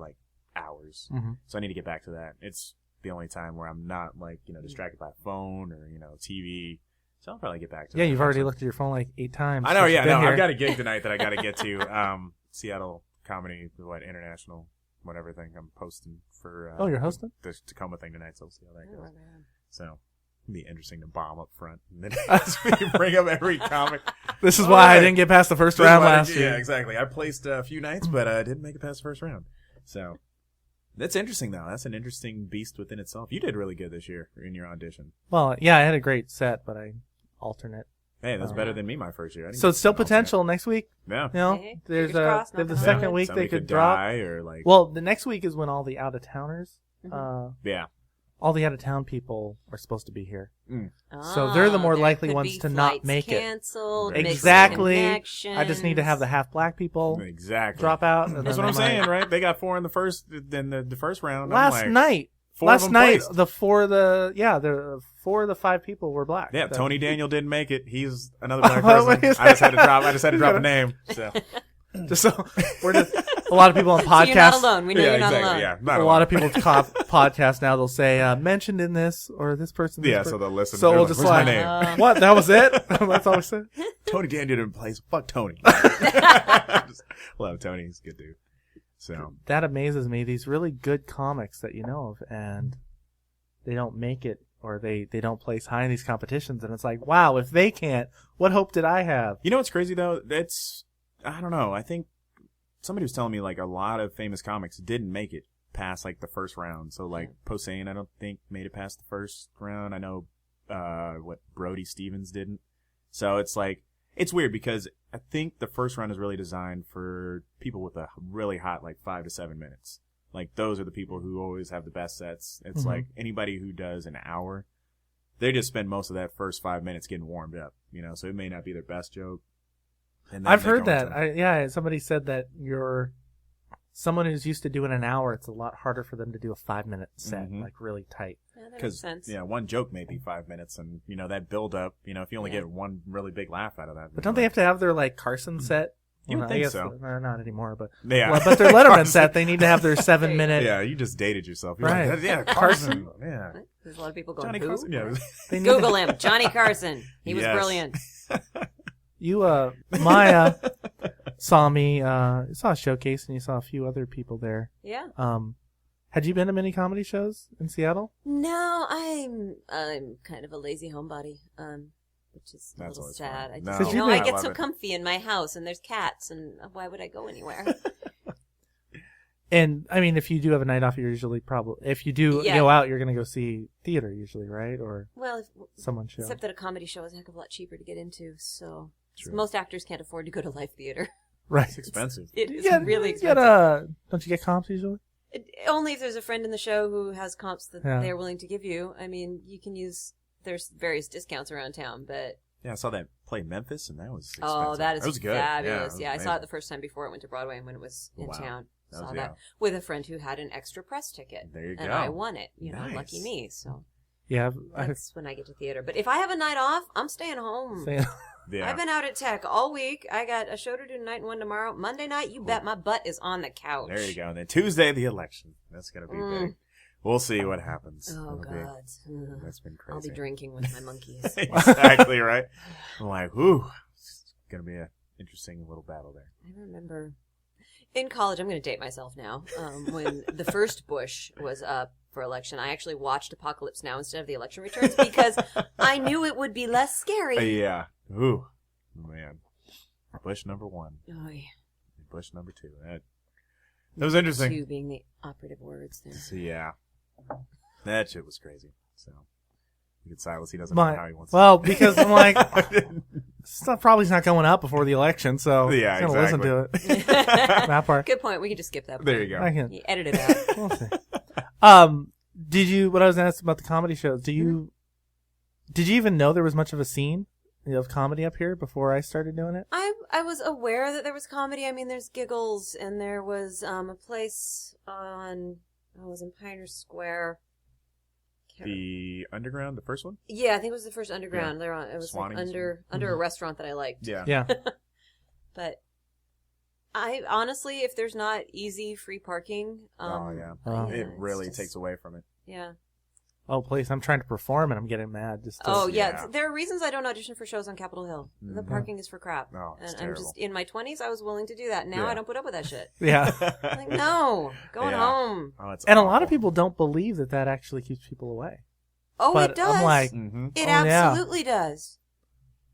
hours. So I need to get back to that. It's the only time where I'm not distracted by a phone or, TV. So I'll probably get back to it. Yeah, you've already looked at your phone 8 times. I know, I've got a gig tonight that I got to get to. Seattle Comedy, International, whatever thing I'm posting for. You're hosting? The Tacoma thing tonight, so we'll see how that goes. Man. So it'll be interesting to bomb up front. And then as we bring up every comic. This is why I didn't get past the first round last year. Yeah, exactly. I placed a few nights, but I didn't make it past the first round. So that's interesting, though. That's an interesting beast within itself. You did really good this year in your audition. Well, yeah, I had a great set, but I alternate. Hey, that's better than me my first year. So it's still potential next week. Yeah. Hey, there's crossed, the second week Somebody they could die drop. or Well, the next week is when all the out of towners. Yeah. all the out-of-town people are supposed to be here. Oh, So they're the more likely ones to not make canceled, it. Exactly. I just need to have the half-black people drop out. That's what I'm saying, right? They got 4 in the first round. Last night, the 4 of the 5 people were black. Yeah, Tony Daniel didn't make it. He's another black person. I just had to drop a name. So. Just so we're just a lot of people on podcasts. So you're not alone. We know you're not alone. Yeah, a lot of people podcast now. They'll say mentioned in this or this person. So they'll listen. So we'll just like, what? That was it? That's all we said. Tony Daniel didn't play. So fuck Tony. Just love Tony. He's a good dude. So that amazes me. These really good comics that you know of, and they don't make it, or they don't place high in these competitions, and it's like, wow, if they can't, what hope did I have? You know what's crazy though? I don't know. I think somebody was telling me like a lot of famous comics didn't make it past like the first round. So like Posehn, I don't think made it past the first round. I know Brody Stevens didn't. So it's like it's weird because I think the first round is really designed for people with a really hot like 5 to 7 minutes. Like those are the people who always have the best sets. It's like anybody who does an hour, they just spend most of that first 5 minutes getting warmed up. So it may not be their best joke. I've heard that. Somebody said that someone who's used to doing an hour, it's a lot harder for them to do a 5-minute set, like really tight. Yeah, that makes sense. One joke may be 5 minutes, and that build up. If you only get one really big laugh out of that. But don't they have to have their like Carson set? You would think so. Not anymore, but but their Letterman set, they need to have their 7-minute. Yeah, you just dated yourself. You're right? Like, Carson. Yeah. There's a lot of people going. Johnny Who? Carson. Yeah. Google him, Johnny Carson. He was brilliant. You, Maya, saw me, you saw a showcase and you saw a few other people there. Yeah. Had you been to many comedy shows in Seattle? No, I'm kind of a lazy homebody, which is a little sad. I get so comfy in my house and there's cats and why would I go anywhere? And, I mean, if you do have a night off, you're usually if you do go out, you're going to go see theater usually, right? Or someone's show. Except that a comedy show is a heck of a lot cheaper to get into, so most actors can't afford to go to live theater. Right. It's expensive. It is really expensive. Don't you get comps usually? Only if there's a friend in the show who has comps that they're willing to give you. I mean, you can there's various discounts around town, but... Yeah, I saw that play Memphis, and that was expensive. Oh, that was good. Fabulous. Yeah, I saw it the first time before it went to Broadway and when it was in town. Saw that with a friend who had an extra press ticket. There you go. And I won it. Nice. Lucky me. So yeah, that's when I get to theater. But if I have a night off, I'm staying home. I've been out at Tech all week. I got a show to do tonight and one tomorrow. Monday night, you bet my butt is on the couch. There you go. And then Tuesday, the election. That's going to be big. We'll see what happens. Oh, God. That's been crazy. I'll be drinking with my monkeys. Exactly, right? I'm like, whew. It's going to be an interesting little battle there. I remember in college, I'm going to date myself now, when the first Bush was up for election, I actually watched Apocalypse Now instead of the election returns because I knew it would be less scary. Yeah. Ooh. Man. Bush number 1. Oh, yeah. Bush number 2. That was interesting. 2 being the operative words there. So, yeah. That shit was crazy. So, look at Silas. He doesn't know how he wants to. Well, because I'm like, stuff probably not going up before the election, so yeah, I'm going to listen to it. That part. Good point. We can just skip that part. There you go. I can. You edit it out. We'll see. Did you, what I was asked about the comedy shows, did you even know there was much of a scene of comedy up here before I started doing it? I was aware that there was comedy. I mean, there's Giggles, and there was a place it was in Pioneer Square. The Underground, the first one? Yeah, I think it was the first Underground. Yeah. It was like under a restaurant that I liked. Yeah. But I honestly, if there's not easy free parking, it really takes away from it. Yeah. Oh, please! I'm trying to perform and I'm getting mad. There are reasons I don't audition for shows on Capitol Hill. The parking is for crap. Oh, it's and terrible. I'm just in my 20s. I was willing to do that. Now I don't put up with that shit. Yeah. I'm like, no, going home. Oh, it's and awful. a lot of people don't believe that actually keeps people away. Oh, but it does. I'm like, it absolutely does.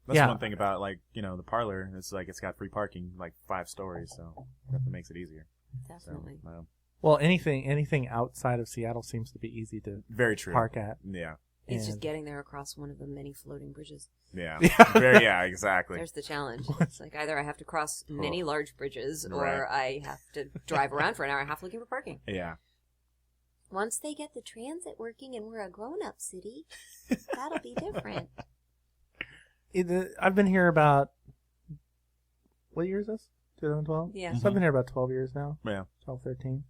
That's one thing about the parlor. It's like it's got free parking, like 5 stories, so that makes it easier. Definitely. So, well, anything outside of Seattle seems to be easy to very true. park at. Yeah. It's just getting there across one of the many floating bridges. Yeah. Yeah, exactly. There's the challenge. It's like either I have to cross many large bridges or I have to drive around for an hour and a half looking for parking. Yeah. Once they get the transit working and we're a grown-up city, that'll be different. I've been here about, what year is this? 2012? Yeah. So I've been here about 12 years now. Yeah. 12, 13.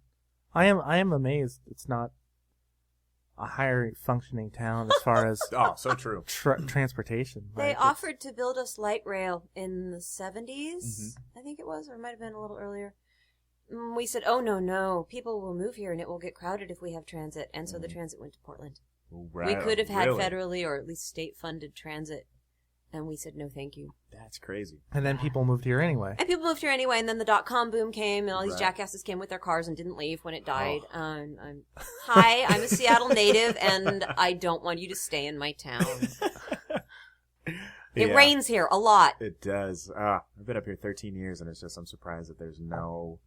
I am amazed it's not a higher functioning town as far as oh, so true. Transportation. They offered to build us light rail in the 70s, I think it was, or it might have been a little earlier. We said, oh, no, people will move here and it will get crowded if we have transit. And so the transit went to Portland. Right. We could have had federally or at least state-funded transit. And we said, no, thank you. That's crazy. And then people moved here anyway. And people moved here anyway, and then the dot-com boom came, and all these jackasses came with their cars and didn't leave when it died. Hi, I'm a Seattle native, and I don't want you to stay in my town. It rains here a lot. It does. I've been up here 13 years, and I'm surprised that there's no,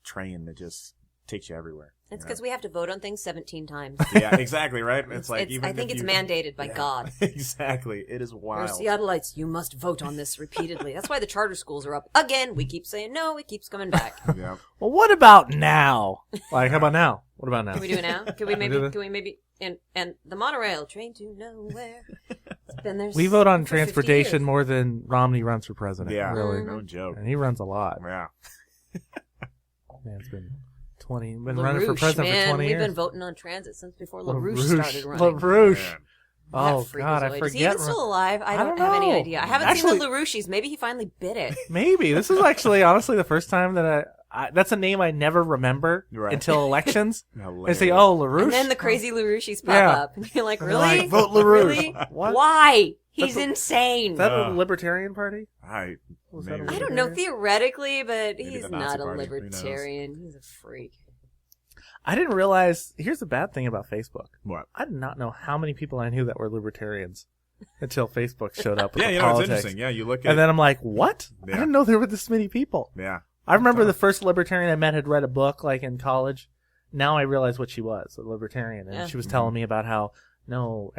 train that just takes you everywhere. It's because we have to vote on things 17 times. Yeah, exactly, right? It's like I think it's mandated by God. Exactly. It is wild. We're Seattleites. You must vote on this repeatedly. That's why the charter schools are up again. We keep saying no. It keeps coming back. Yeah. Well, what about now? How about now? What about now? Can we do it now? Can we maybe and the monorail train to nowhere. It's been there. We vote on transportation more than Romney runs for president. Yeah, really. No joke. And he runs a lot. Yeah. Man, it's been running for president for 20 years. We've been voting on transit since before LaRouche started running. LaRouche. Oh, God, I forget. Is he even still alive? I don't have any idea. I haven't seen the LaRouches. Maybe he finally bit it. Maybe. This is actually, honestly, the first time that that's a name I never remember until elections. I say, oh, LaRouche. And then the crazy LaRouches pop up. And you're like, really? Like, vote LaRouche. Really? Why? He's insane. Is that a Libertarian Party? I don't know, theoretically, but maybe he's not a libertarian. He's a freak. I didn't realize, here's the bad thing about Facebook. What? I did not know how many people I knew that were libertarians until Facebook showed up with it's interesting. Yeah, you look at and then I'm like, what? Yeah. I didn't know there were this many people. Yeah. I remember the first libertarian I met had read a book in college. Now I realize what she was, a libertarian. And she was telling me about how, no,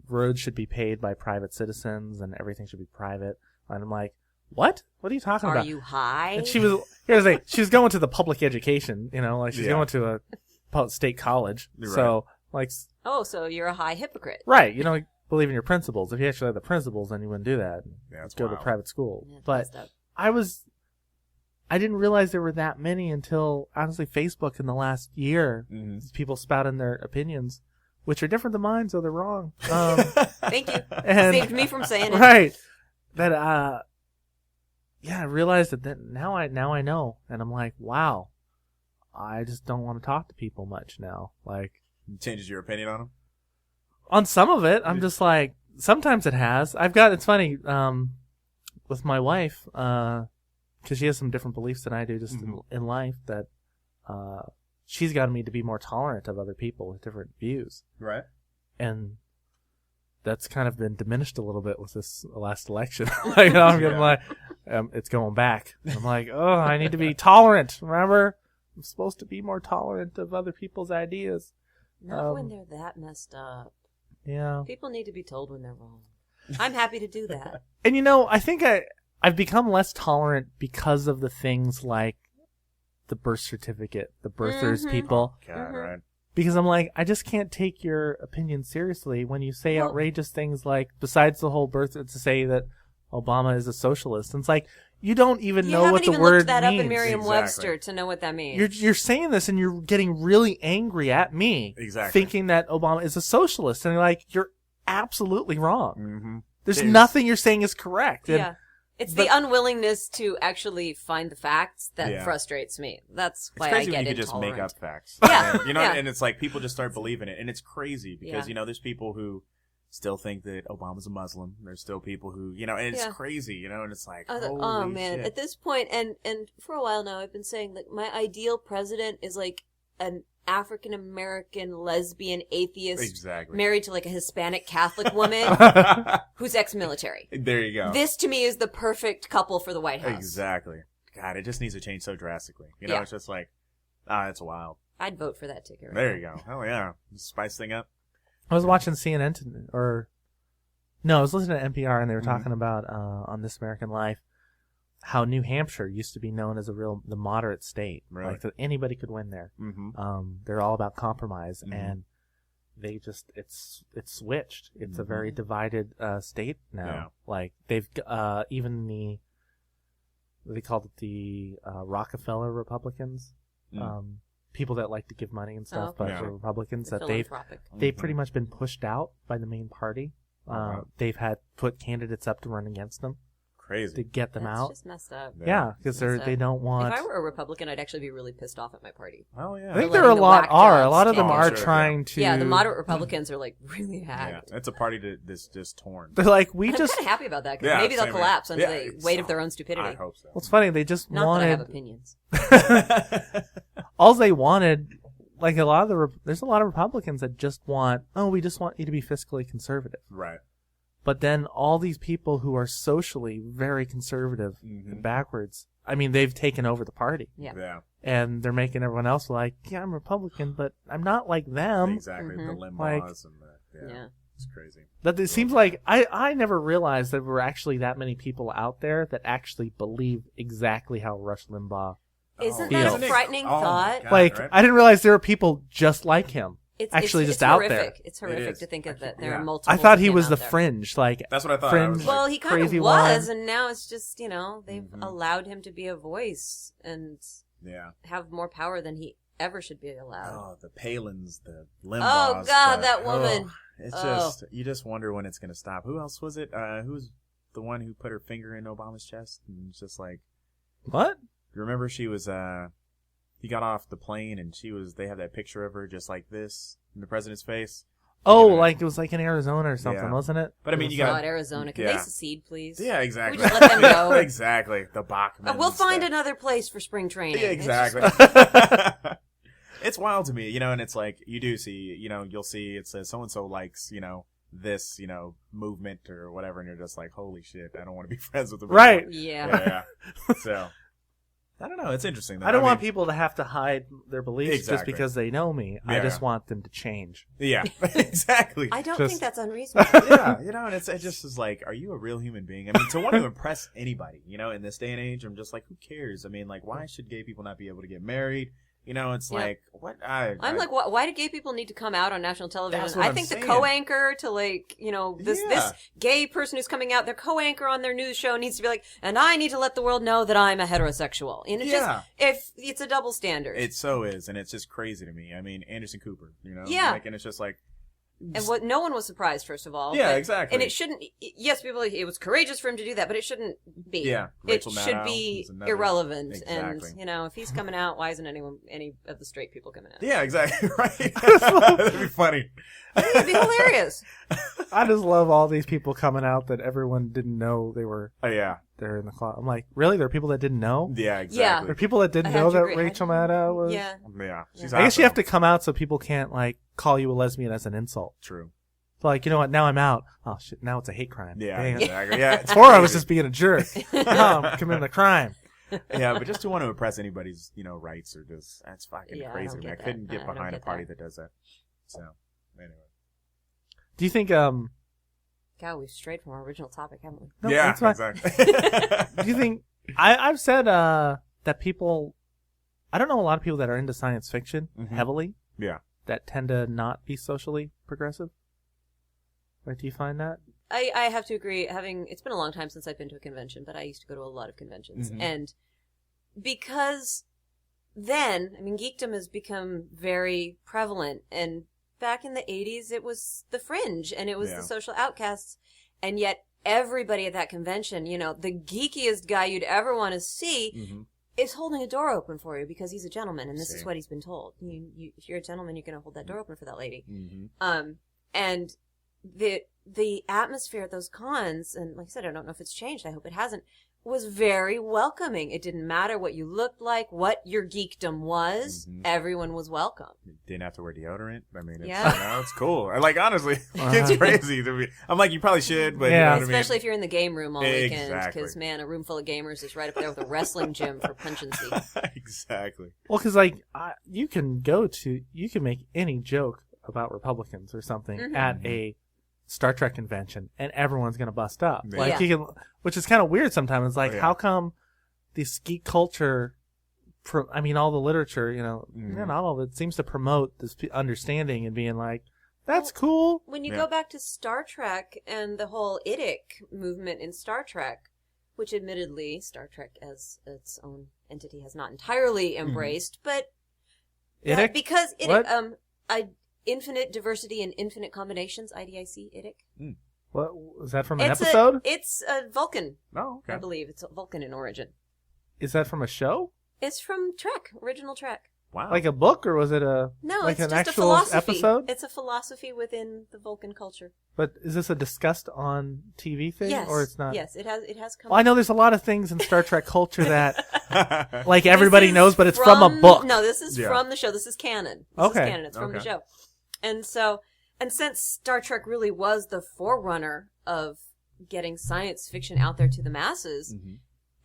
roads should be paid by private citizens and everything should be private. And I'm like, what? What are you talking about? Are you high? And she was, here's the thing, she was going to the public education, she's going to a state college. Right. So, so you're a high hypocrite. Right. You don't believe in your principles. If you actually had the principles, then you wouldn't do that. Yeah, go to private school. Yeah, but I didn't realize there were that many until, honestly, Facebook in the last year. People spouting their opinions, which are different than mine, so they're wrong. Thank you. Saved me from saying it. Right. That, I realized that now I know. And I'm like, wow, I just don't want to talk to people much now. It changes your opinion on them? On some of it, I'm just like, sometimes it has. It's funny, with my wife, because she has some different beliefs than I do just in life, that she's gotten me to be more tolerant of other people with different views. Right. And that's kind of been diminished a little bit with this last election. I'm getting it's going back. I'm like, oh, I need to be tolerant. Remember? I'm supposed to be more tolerant of other people's ideas. Not when they're that messed up. Yeah. People need to be told when they're wrong. I'm happy to do that. And I think I've become less tolerant because of the things like the birth certificate, the birthers people. God, right. Because I'm like, I just can't take your opinion seriously when you say outrageous things like, besides the whole birth, to say that Obama is a socialist. And it's like, you don't even know what the word means. You haven't even looked that up in Merriam-Webster to know what that means. You're saying this and you're getting really angry at me. Exactly. Thinking that Obama is a socialist. And you're absolutely wrong. Mm-hmm. There's nothing you're saying is correct. Yeah. It's the unwillingness to actually find the facts that frustrates me. That's why I get intolerant. You could just make up facts. Yeah. And it's like people just start believing it. And it's crazy because, there's people who still think that Obama's a Muslim. There's still people who, and it's crazy, and it's like, oh man, shit. At this point, and for a while now, I've been saying that my ideal president is like an African-American lesbian atheist married to a Hispanic Catholic woman who's ex-military. There you go. This to me is the perfect couple for the White House. Exactly. God, it just needs to change so drastically. It's just like, it's wild. I'd vote for that ticket. There you go. Oh yeah. Spice thing up. I was watching CNN I was listening to NPR and they were talking about on This American Life how New Hampshire used to be known as the moderate state. Really? Like that anybody could win there. Mm-hmm. They're all about compromise, and they just it's switched. It's a very divided state now. Yeah. Like they've even they called it the Rockefeller Republicans. People that like to give money and stuff, but the Republicans that they've pretty much been pushed out by the main party. They've had put candidates up to run against them. Crazy. To get them out. It's just messed up. Yeah, because they don't want. If I were a Republican, I'd actually be really pissed off at my party. Oh yeah. I think there are a lot of them are trying to. Yeah, the moderate Republicans are like really hacked. Yeah, it's a party that's just torn. They're like, I'm kind of happy about that because maybe they'll collapse under the weight of their own stupidity. I hope so. Well, it's funny. They just Not wanted. that I have opinions. All they wanted, like there's a lot of Republicans that just want. Oh, we just want you to be fiscally conservative. Right. But then all these people who are socially very conservative and backwards, I mean, they've taken over the party. Yeah. And they're making everyone else like, yeah, I'm Republican, but I'm not like them. Exactly. The Limbaughs and yeah. It's crazy. But it seems like I never realized that there were actually that many people out there that actually believe exactly how Rush Limbaugh Isn't feels. that a frightening thought? God, like, right? I didn't realize there were people just like him. It's out horrific. there. It's horrific to think of that there are Yeah. multiple. I thought he was out the there. fringe, like That's what I thought. Fringe. Well, he kind of crazy was, one. and now it's just they've allowed him to be a voice and have more power than he ever should be allowed. Oh, the Palins, the Limbaughs. Oh God, that woman. It's just you just wonder when it's gonna stop. Who else was it? Who's the one who put her finger in Obama's chest and it's just like what? Remember she was he got off the plane and they have that picture of her just like this in the president's face. Oh, like it was like in Arizona or something, wasn't it? But I mean, you got Arizona. Can they secede, please? Yeah, exactly. We just let them go. Exactly. The Bachmans. We'll find another place for spring training. Yeah, exactly. It's wild to me, and it's like you do see, you'll see it says so and so likes, this, movement or whatever, and you're just like, holy shit, I don't want to be friends with the right. Yeah. So I don't know. It's interesting. Though. I don't want people to have to hide their beliefs just Exactly. because they know me. I just want them to change. Yeah, exactly. I don't think that's unreasonable. Yeah, and it just is like, are you a real human being? I mean, to want to impress anybody, in this day and age, I'm just like, who cares? I mean, like, why should gay people not be able to get married? It's like, what? I'm like, why do gay people need to come out on national television? I think the co-anchor to this gay person who's coming out, their co-anchor on their news show needs to be like, and I need to let the world know that I'm a heterosexual. And if it's a double standard. It so is, and it's just crazy to me. I mean, Anderson Cooper, Yeah. and it's just like. And no one was surprised, first of all. Yeah, exactly. And it shouldn't. Yes, it was courageous for him to do that, but it shouldn't be. Yeah, it should be irrelevant. Exactly. And if he's coming out, why isn't any of the straight people coming out? Yeah, exactly. Right. That'd be funny. It'd be hilarious. I just love all these people coming out that everyone didn't know they were. Oh yeah. They're in the closet. I'm like, really? There are people that didn't know? Yeah, exactly. Yeah. There are people that didn't know that Rachel Maddow was. Yeah. Yeah. She's I guess you have to come out so people can't call you a lesbian as an insult. True. So you know what? Now I'm out. Oh shit! Now it's a hate crime. Yeah, Damn. exactly. Yeah. Before I was just being a jerk. Now I'm committing a crime. Yeah, but just to want to oppress anybody's, rights or that's fucking crazy. I couldn't get behind a party that does that. So, anyway. Do you think, God, we've strayed from our original topic, haven't we? No, yeah, exactly. Do you think, I've said, that people, I don't know a lot of people that are into science fiction heavily. Yeah. That tend to not be socially progressive. Like, do you find that? I have to agree. It's been a long time since I've been to a convention, but I used to go to a lot of conventions. And because then, geekdom has become very prevalent. And back in the 80s, it was the fringe and it was the social outcasts. And yet everybody at that convention, the geekiest guy you'd ever want to see is holding a door open for you because he's a gentleman. And this is what he's been told. If you're a gentleman, you're going to hold that door open for that lady. And the atmosphere at those cons, and like I said, I don't know if it's changed, I hope it hasn't, was very welcoming. It didn't matter what you looked like, what your geekdom was, everyone was welcome. You didn't have to wear deodorant. I mean, it's cool. Honestly, it's crazy to me. I'm like, you probably should, but especially if you're in the game room all weekend, because man, a room full of gamers is right up there with a wrestling gym for punch and see. Exactly. Well, because you can make any joke about Republicans or something at a Star Trek convention, and everyone's gonna bust up. You can, which is kind of weird sometimes. It's like, how come this geek culture, all the literature, not all of it seems to promote this understanding and being like, that's cool. When you go back to Star Trek and the whole IDIC movement in Star Trek, which admittedly Star Trek as its own entity has not entirely embraced, but IDIC? Because IDIC, infinite diversity and infinite combinations, IDIC, IDIC. What was that from an episode? It's a Vulcan. Oh, okay. I believe it's a Vulcan in origin. Is that from a show? It's from Trek, original Trek. Wow. Like a book, or was it it's an just actual a philosophy. episode? It's a philosophy within the Vulcan culture. But is this a discussed on TV thing, Yes. or it's not? Yes, it has come. Well, I know there's a lot of things in Star Trek culture that, like everybody knows, but it's from a book. No, this is from the show. This is canon. This is canon. It's from the show. And since Star Trek really was the forerunner of getting science fiction out there to the masses,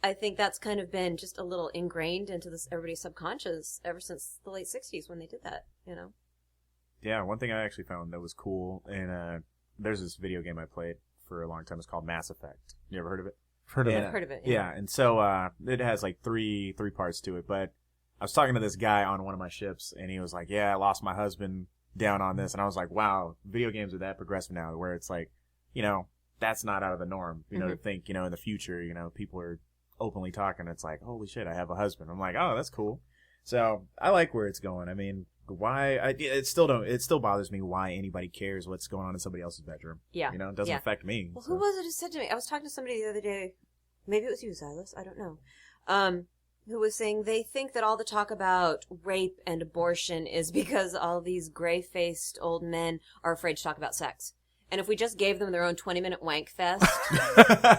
I think that's kind of been just a little ingrained into everybody's subconscious ever since the late 60s when they did that, Yeah, one thing I actually found that was cool, and there's this video game I played for a long time. It's called Mass Effect. You ever heard of it? I've heard of it. Yeah, and so it has like three parts to it. But I was talking to this guy on one of my ships, and he was like, "Yeah, I lost my husband down on this," and I was like, "Wow, video games are that progressive now, where it's like, that's not out of the norm, to think, in the future, people are openly talking. It's like, holy shit, I have a husband." I'm like, oh, that's cool. So I like where it's going. I mean, why? It still bothers me why anybody cares what's going on in somebody else's bedroom. Yeah, it doesn't affect me. Well, who was it who said to me? I was talking to somebody the other day. Maybe it was you, Silas. I don't know. Who was saying they think that all the talk about rape and abortion is because all these gray-faced old men are afraid to talk about sex. And if we just gave them their own 20-minute wank fest,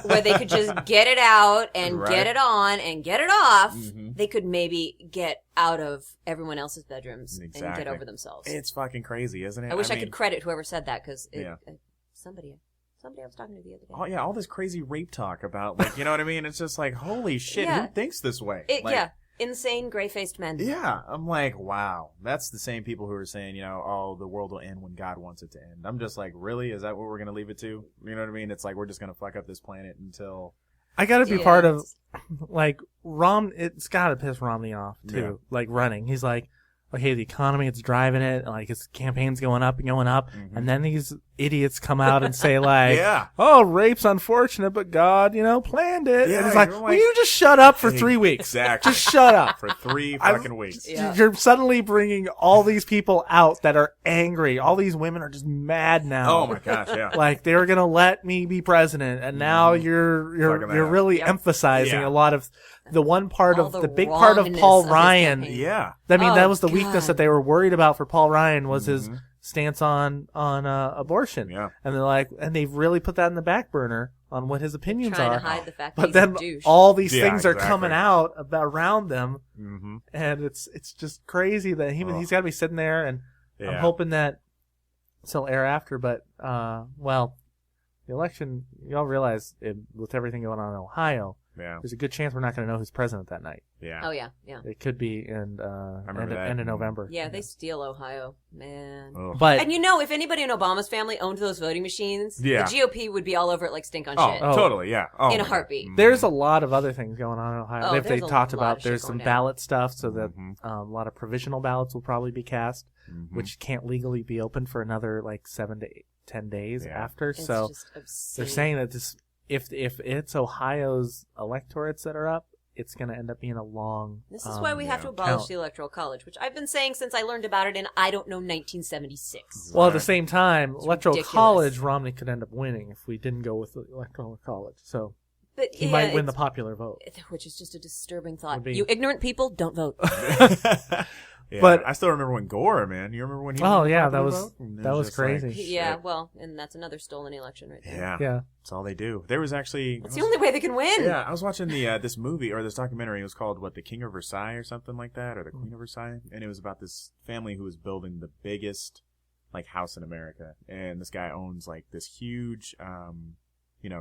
where they could just get it out and get it on and get it off, they could maybe get out of everyone else's bedrooms and get over themselves. It's fucking crazy, isn't it? I wish I could credit whoever said that, because somebody I was talking to the other day. Oh, yeah, all this crazy rape talk about, like, you know what I mean? It's just like, holy shit, who thinks this way? Insane gray-faced men. Yeah, I'm like, wow. That's the same people who are saying, the world will end when God wants it to end. I'm just like, really? Is that what we're going to leave it to? You know what I mean? It's like, we're just going to fuck up this planet until... I got to be part of, like, it's got to piss Romney off, too. Like, running. He's like, okay, the economy, it's driving it, like his campaign's going up and going up, and then these idiots come out and say like, oh, rape's unfortunate, but God, planned it. And it's like, will you just shut up for 3 weeks? Exactly. Just shut up. For 3 fucking weeks. Yeah. You're suddenly bringing all these people out that are angry. All these women are just mad now. Oh my gosh, yeah. Like, they were going to let me be president, and now you're really emphasizing a lot of the one part of the big part of Paul Ryan. Yeah. I mean, that was the weakness that they were worried about for Paul Ryan was his stance on abortion. Yeah. And they're like, and they've really put that in the back burner on what his opinions trying are. to hide the fact that but he's then a douche. all these things are coming out around them, and it's just crazy that he's got to be sitting there. And I'm hoping that it'll air after. But the election, y'all realize with everything going on in Ohio. Yeah. There's a good chance we're not going to know who's president that night. Yeah. Oh, yeah. It could be end of November. Yeah, they steal Ohio, man. Ugh. But and if anybody in Obama's family owned those voting machines, the GOP would be all over it like stink on shit. Oh, totally, yeah. Oh, in a heartbeat. There's a lot of other things going on in Ohio. If they talked about, there's some down. ballot stuff, so that a lot of provisional ballots will probably be cast, which can't legally be opened for another 7 to 10 days after. It's so just obscene. they're saying that this. If it's Ohio's electorates that are up, it's going to end up being a long. This is why we have to abolish the Electoral College, which I've been saying since I learned about it in 1976. Well, at the same time, It's Electoral ridiculous. College, Romney could end up winning if we didn't go with the Electoral College. So But he might win the popular vote. which is just a disturbing thought. Would be. You ignorant people, don't vote. Yeah, But- I still remember when Gore, man. You remember when he? Oh, won the yeah, popular that was- vote? And it that was just like, crazy. Yeah, shit. well, and that's another stolen election right there. Yeah, Yeah. that's all they do. There was actually. It's the only way they can win. Yeah, I was watching this movie or this documentary. It was called The King of Versailles or something like that, or The Queen of Versailles, and it was about this family who was building the biggest house in America, and this guy owns this huge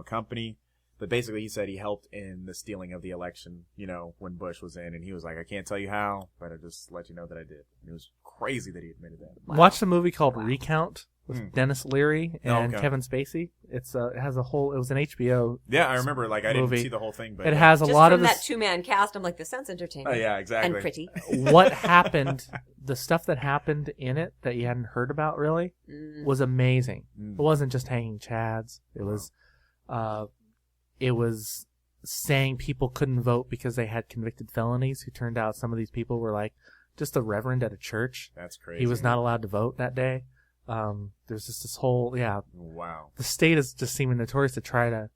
company. But basically, he said he helped in the stealing of the election, when Bush was in, and he was like, I can't tell you how, but I just let you know that I did. And it was crazy that he admitted that. Wow. Watched a movie called Recount with Dennis Leary and okay. Kevin Spacey. It has a whole. It was an HBO. Yeah, I remember. Like I movie. didn't see the whole thing, but it has a lot of that 2-man cast. I'm like, this sounds entertaining. Oh yeah, exactly. And pretty. What happened? The stuff that happened in it that you hadn't heard about really was amazing. It wasn't just hanging chads. It was saying people couldn't vote because they had convicted felonies. Who turned out some of these people were like just a reverend at a church. That's crazy. He was not allowed to vote that day. There's just this whole, Wow. The state is just seeming notorious to try to,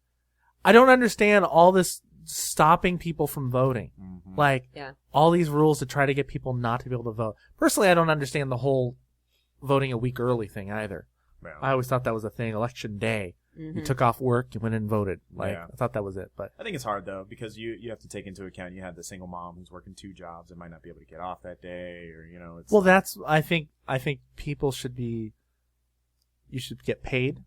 I don't understand all this stopping people from voting. All these rules to try to get people not to be able to vote. Personally, I don't understand the whole voting a week early thing either. Well, I always thought that was a thing. Election day, you took off work, you went and voted. I thought that was it. But I think it's hard though because you have to take into account you have the single mom who's working 2 jobs and might not be able to get off that day, or It's that's I think people should be. You should get paid.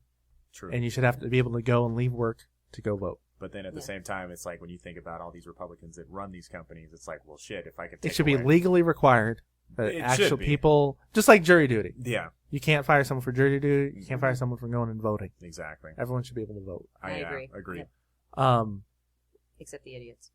True. And you should have to be able to go and leave work to go vote. But then at the same time, it's like when you think about all these Republicans that run these companies, it's like, well, shit, if I could take it should away... be legally required that actual people, just like jury duty. Yeah. You can't fire someone for jury duty. You can't fire someone for going and voting. Exactly. Everyone should be able to vote. I agree. Agreed. Yep. Except the idiots.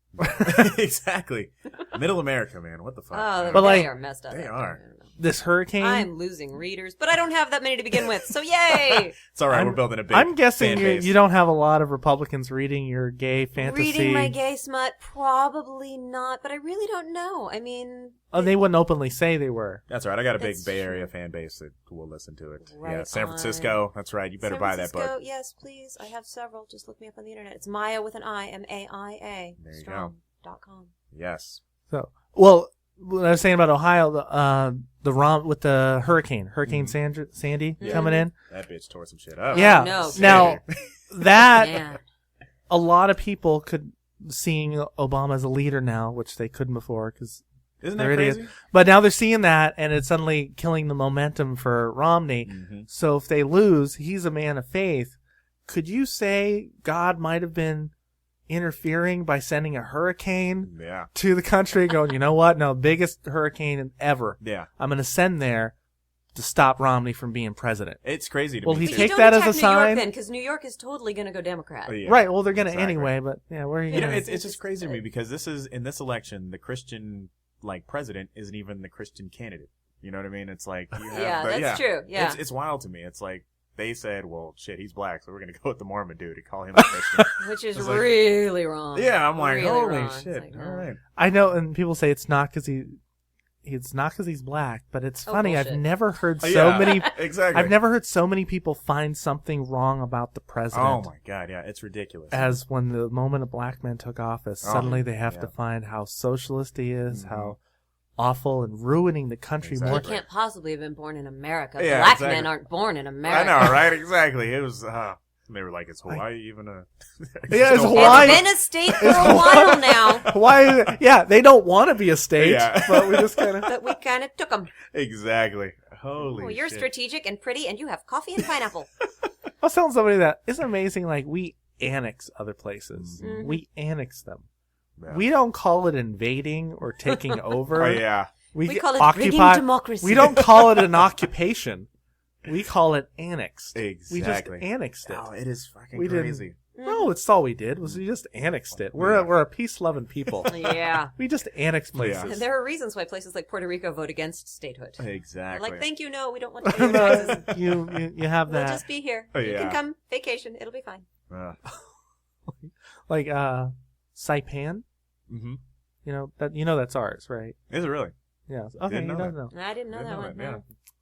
Exactly. Middle America, man. What the fuck? Oh, but they are messed up. They are. This hurricane. I'm losing readers, but I don't have that many to begin with, so yay! It's all right. We're building a big I'm guessing fan base. you don't have a lot of Republicans reading your gay fantasy. Reading my gay smut? Probably not, but I really don't know. I mean... Oh, they wouldn't openly say they were. That's right. I got a big Bay Area fan base that will listen to it. Right yeah, San Francisco. That's right. You better buy that book. Yes, please. I have several. Just look me up on the internet. It's Maia with an I, M-A-I-A. There you Strong.com. Yes. So, well, what I was saying about Ohio, the with the Hurricane Sandy coming in. That bitch tore some shit up. Yeah. No. Now, that Man. a lot of people could seeing Obama as a leader now, which they couldn't before because. Isn't that crazy? But now they're seeing that, and it's suddenly killing the momentum for Romney. So if they lose, he's a man of faith. Could you say God might have been interfering by sending a hurricane to the country, going, you know what? No, biggest hurricane ever. Yeah. I'm going to send there to stop Romney from being president. It's crazy to me. Will he take that as a sign? New York then, because New York is totally going to go Democrat. Right. Well, they're going to anyway, but yeah, where are you going? It's just crazy to me because in this election, the Christian president isn't even the Christian candidate. You know what I mean? It's like that's true. Yeah, it's wild to me. It's like they said, well, shit, he's black, so we're gonna go with the Mormon dude and call him a Christian, which is really wrong. Yeah, I'm like, really holy wrong. shit! Like, all right, I know, and people say it's not because he's black, but it's funny. Bullshit. I've never heard so many. Exactly. I've never heard so many people find something wrong about the president. Oh my god, yeah, it's ridiculous. As when the moment a black man took office, suddenly they have to find how socialist he is, how awful and ruining the country more. He can't possibly have been born in America. Black men aren't born in America. I know, right? Exactly. It was. They were like, "Is Hawaii even a?" Yeah, it's Hawaii. It's been a state for a while now. Hawaii. Yeah, they don't want to be a state, but we just kind of. But we kind of took them. Exactly. Holy. Well, you're shit. Strategic and pretty, and you have coffee and pineapple. I was telling somebody that isn't amazing. Like we annex other places. Mm-hmm. We annex them. Yeah. We don't call it invading or taking over. Oh yeah. We call it rigging democracy. We don't call it an occupation. We call it annexed. Exactly. We just annexed it. Oh, it is fucking crazy. No, it's all we did was we just annexed it. We're a peace-loving people. Yeah. We just annexed places. And there are reasons why places like Puerto Rico vote against statehood. Exactly. They're like, thank you, no, we don't want to pay your taxes. You have that. We'll just be here. You can come vacation. It'll be fine. Like Saipan. Mm-hmm. That's ours, right? Is it really? Yeah. Okay, you don't know. I didn't know that one. Yeah.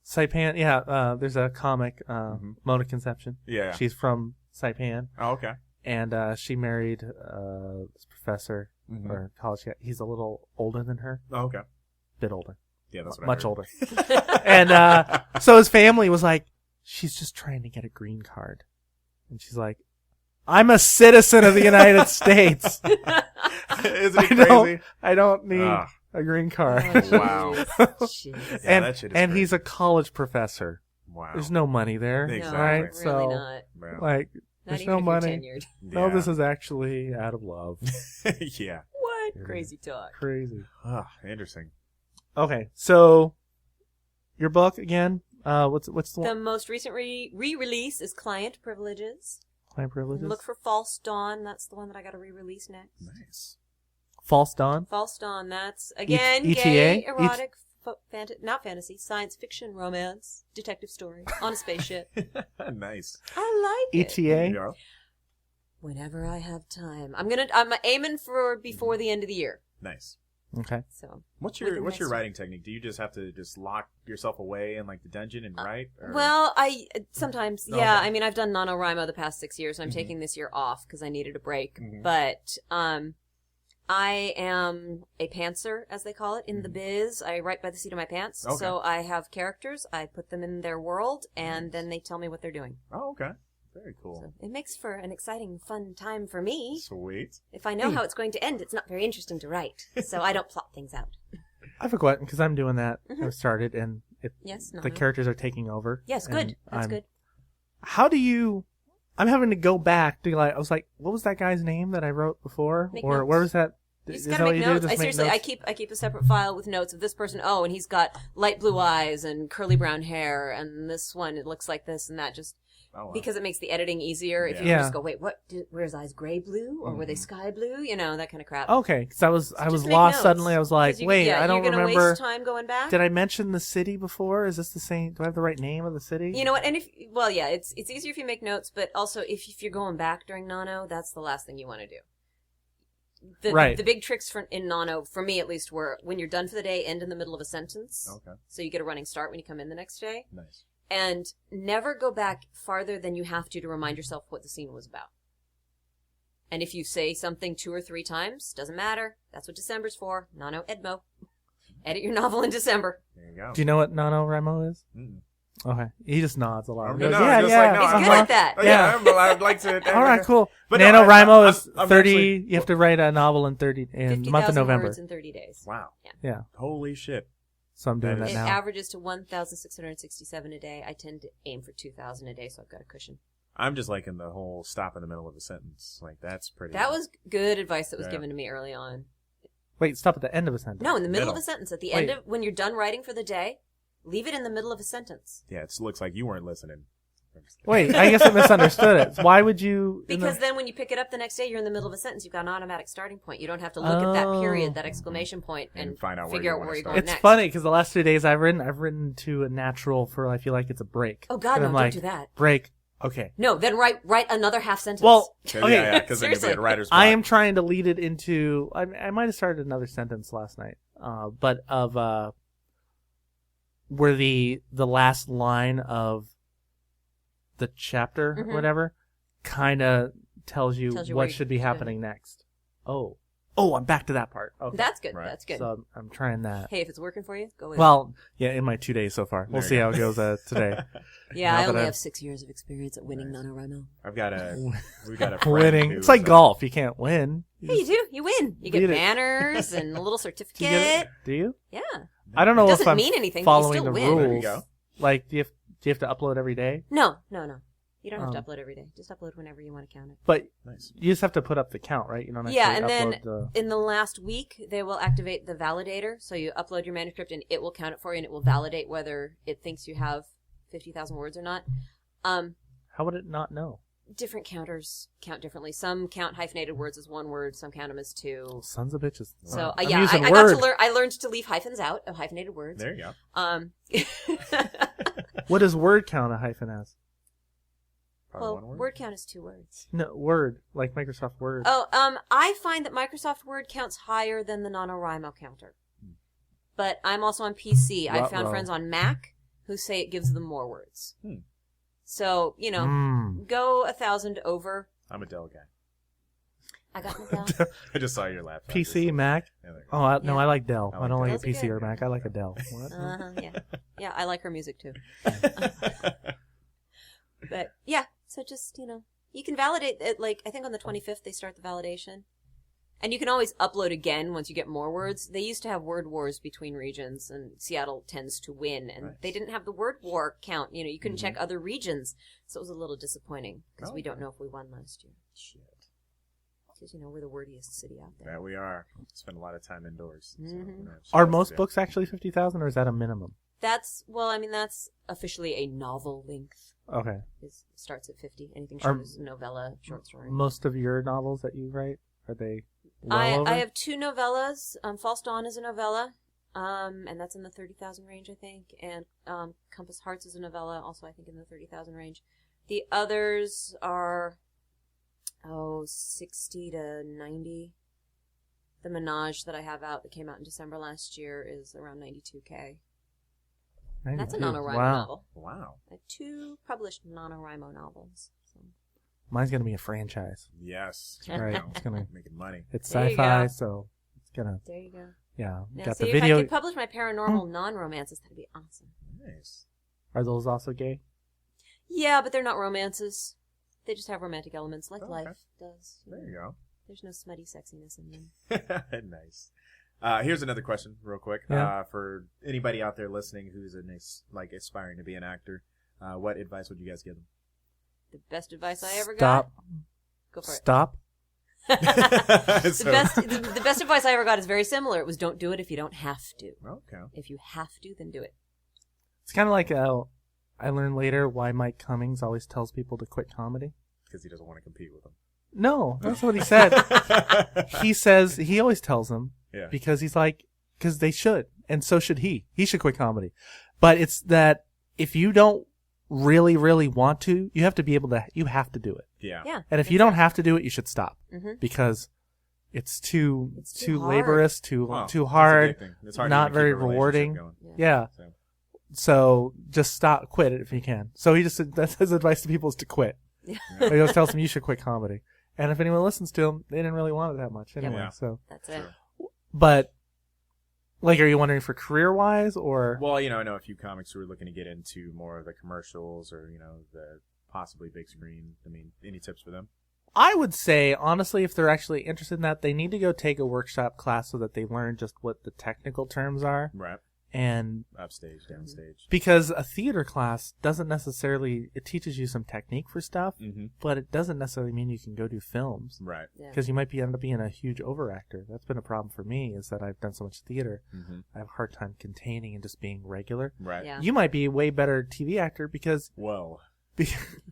Saipan, there's a comic, Mona Conception. Yeah. She's from Saipan. Oh, okay. And she married this professor or college guy. He's a little older than her. Oh, okay. Bit older. Yeah, that's what much I heard. older. And so his family was like, she's just trying to get a green card. And she's like, I'm a citizen of the United States. Isn't it crazy? I don't need a green card. Oh, wow. And that shit is and crazy. he's a college professor. Wow. There's no money there, Exactly. right? Really So, not. like, Not there's even no if money. you're tenured. No, this is actually out of love. Yeah. What? Crazy talk. Crazy. Interesting. Okay, so your book again. What's the The one? most recent re-release is Client Privileges. Client Privileges. Look for False Dawn. That's the one that I got to re-release next. Nice. False Dawn. False Dawn. That's again ETA? gay, erotic, not fantasy, science fiction, romance, detective story on a spaceship. Nice. I like it. ETA. Yeah. Whenever I have time, I'm aiming for before the end of the year. Nice. Okay. So What's within your next week. writing technique? Do you just have to lock yourself away in like the dungeon and write? Or? Well, I sometimes, Oh, yeah. okay. I mean, I've done NaNoWriMo the past 6 years, and I'm taking this year off because I needed a break. Mhm. But I am a pantser, as they call it in the biz. I write by the seat of my pants. Okay. So I have characters. I put them in their world, and then they tell me what they're doing. Oh, okay. Very cool. So it makes for an exciting, fun time for me. Sweet. If I know how it's going to end, it's not very interesting to write. So I don't plot things out. I forgot because I'm doing that. I've started, and Yes, the characters are taking over. Yes, and good. That's I'm- good. How do you? I'm having to go back to I was like, what was that guy's name that I wrote before, Make or notes. where was that? You Is just that gotta what make you do? notes. Just I make seriously, notes? I keep a separate file with notes of this person. Oh, and he's got light blue eyes and curly brown hair, and this one it looks like this and that. Just Oh, wow. because it makes the editing easier. If you Yeah. can just go, wait, were his eyes gray blue or were they sky blue? You know, that kind of crap. Okay, because I was just make lost notes. suddenly. I was like, 'Cause you- wait, yeah, I don't you're gonna remember. waste time going back. Did I mention the city before? Is this the same? Do I have the right name of the city? You know what? And it's easier if you make notes, but also if you're going back during Nano, that's the last thing you want to do. Right. The big tricks in Nano, for me at least, were when you're done for the day, end in the middle of a sentence. Okay. So you get a running start when you come in the next day. Nice. And never go back farther than you have to remind yourself what the scene was about. And if you say something 2 or 3 times, doesn't matter. That's what December's for. Nano Edmo. Edit your novel in December. There you go. Do you know what NaNoWriMo is? Mm. Okay, he just nods a lot. He No, goes, no, yeah, just yeah. like, no, He's I'm good not- at that. Oh, yeah, I'd like to. All right, cool. But no, NaNoWriMo I'm- is I'm 30. actually- You have to write a novel in 30 in the month of 50,000 November. words in 30 days. Wow. Yeah, Holy shit. so I'm doing That that It is- now. averages to 1,667 a day. I tend to aim for 2,000 a day, so I've got a cushion. I'm just liking the whole stop in the middle of a sentence. Like, that's pretty. That was good advice that was Yeah. given to me early on. Wait, stop at the end of a sentence. No, in the middle of Middle. a sentence. At the Wait. end of, when you're done writing for the day, leave it in the middle of a sentence. Yeah, it looks like you weren't listening. I'm just kidding. Wait, I guess I misunderstood it. Why would you? Because then when you pick it up the next day, you're in the middle of a sentence. You've got an automatic starting point. You don't have to look at that period, that exclamation point, and find out where figure you out wanna where you're start. going It's next. funny because the last 2 days I've written to a natural for I feel like it's a break. Oh, God, And no, I'm don't like, do that. Break. Okay. No, then write another half sentence. Well, 'Cause- okay. Yeah, because then you'll be Seriously. at writer's I block. am trying to lead it into. I might have started another sentence last night, but of where the last line of the chapter, or Mhm. whatever, kind of tells you Tells you what where should be you're happening next. Oh, I'm back to that part. Okay. That's good. Right. That's good. So I'm trying that. Hey, if it's working for you, go with Well, yeah, in my 2 days so far. We'll There see you how go. it goes today. it. Yeah, now I that only I've- have 6 years of experience at winning NaNoWriMo. I've got we got a friend Winning. who It's like is, golf. You can't win. Hey, you do. You win. You get Beat it. banners and a little Do certificate. you get it? Do you? Yeah. I don't know It if doesn't I'm mean anything, but you following still the win. rules. There you go. Like, do you have to upload every day? No. You don't have to Um, upload every day. Just upload whenever you want to count it. But Nice. you just have to put up the count, right? You don't Yeah, actually and upload then the... in the last week, they will activate the validator. So you upload your manuscript, and it will count it for you, and it will validate whether it thinks you have 50,000 words or not. How would it not know? Different counters count differently. Some count hyphenated words as 1 word. Some count them as 2. Sons of bitches. So I'm yeah, using I got to Word. learn. I learned to leave hyphens out of hyphenated words. There you go. What does word count a hyphen as? Probably well, one word. word count is 2 words. No, Word, like Microsoft Word. Oh, I find that Microsoft Word counts higher than the NaNoWriMo counter. But I'm also on PC. I've found Ruh-roh. friends on Mac who say it gives them more words. Hmm. So, you know, Mm. go 1,000 over. I'm a Dell guy. I got my down. I just saw your laptop. PC, Mac. Yeah, there you go. Oh, no, Yeah. I like Dell. I I like don't like a Dell's PC okay. or a Mac. I like a Dell. What? Yeah. Yeah, I like her music too. But yeah, so just, you know, you can validate it. Like, I think on the 25th they start the validation. And you can always upload again once you get more words. They used to have word wars between regions, and Seattle tends to win. And Nice. they didn't have the word war count. You know, you couldn't check other regions. So it was a little disappointing because we Okay. don't know if we won last year. Shit. Because, you know, we're the wordiest city out there. That we are. Spend a lot of time indoors. So, Mhm. yeah, Are shit, most yeah. books actually 50,000, or is that a minimum? That's officially a novel length. Okay. It starts at 50. Anything short is novella, short story. Most of your novels that you write, are they I have 2 novellas. False Dawn is a novella, and that's in the 30,000 range, I think. And Compass Hearts is a novella, also I think in the 30,000 range. The others are 60 to 90. The Menage that I have out that came out in December last year is around 92K. That's a NaNoWriMo novel. Wow. I have 2 published NaNoWriMo novels. So. Mine's going to be a franchise. Yes. Right. It's going to making money. It's sci-fi, so it's going to. There you go. Yeah. Now, see, if I could publish my paranormal non-romances, that'd be awesome. Nice. Are those also gay? Yeah, but they're not romances. They just have romantic elements like life does. There you go. There's no smutty sexiness in them. Nice. Here's another question, real quick. Yeah. For anybody out there listening who's aspiring to be an actor, what advice would you guys give them? The best advice I ever Stop. got? Go for it. Stop. The best advice I ever got is very similar. It was don't do it if you don't have to. Okay. If you have to, then do it. It's kind of like I learned later why Mike Cummings always tells people to quit comedy. Because he doesn't want to compete with them. No, that's what he said. He says, he always tells them, because he's like, because they should, and so should he. He should quit comedy. But it's that if you don't really, really want to, you have to be able to, you have to do it. Yeah. And if you don't have to do it, you should stop. Mm-hmm. Because it's too hard. laborious, too hard, it's hard not very rewarding. Yeah. So just stop, quit it if you can. So that's his advice to people is to quit. Yeah. He always tells them you should quit comedy. And if anyone listens to him, they didn't really want it that much anyway. Yeah. So that's it. But like, are you wondering for career-wise or? Well, I know a few comics who are looking to get into more of the commercials or the possibly big screen. I mean, any tips for them? I would say, honestly, if they're actually interested in that, they need to go take a workshop class so that they learn just what the technical terms are. Right. And upstage, downstage. Because a theater class doesn't necessarily, it teaches you some technique for stuff, but it doesn't necessarily mean you can go do films. Right. Because you might end up being a huge overactor. That's been a problem for me, is that I've done so much theater. I have a hard time containing and just being regular. Right. Yeah. You might be a way better TV actor because... Whoa.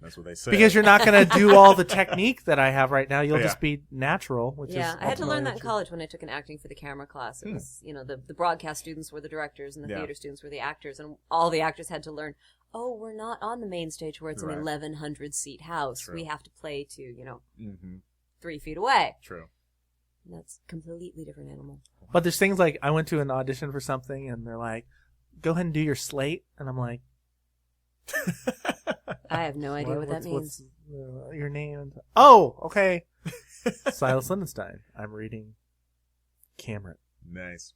That's what they say. Because you're not going to do all the technique that I have right now. You'll just be natural, which is... I had to learn that in college when I took an acting for the camera class. It was, the broadcast students were the directors and the theater students were the actors, and all the actors had to learn, we're not on the main stage where it's an 1,100-seat house. True. We have to play to, 3 feet away. True. And that's a completely different animal. But there's things like, I went to an audition for something, and they're like, go ahead and do your slate. And I'm like... I have no idea what that means. What's your name? Oh, okay. Silas Lindenstein. I'm reading Cameron. Nice.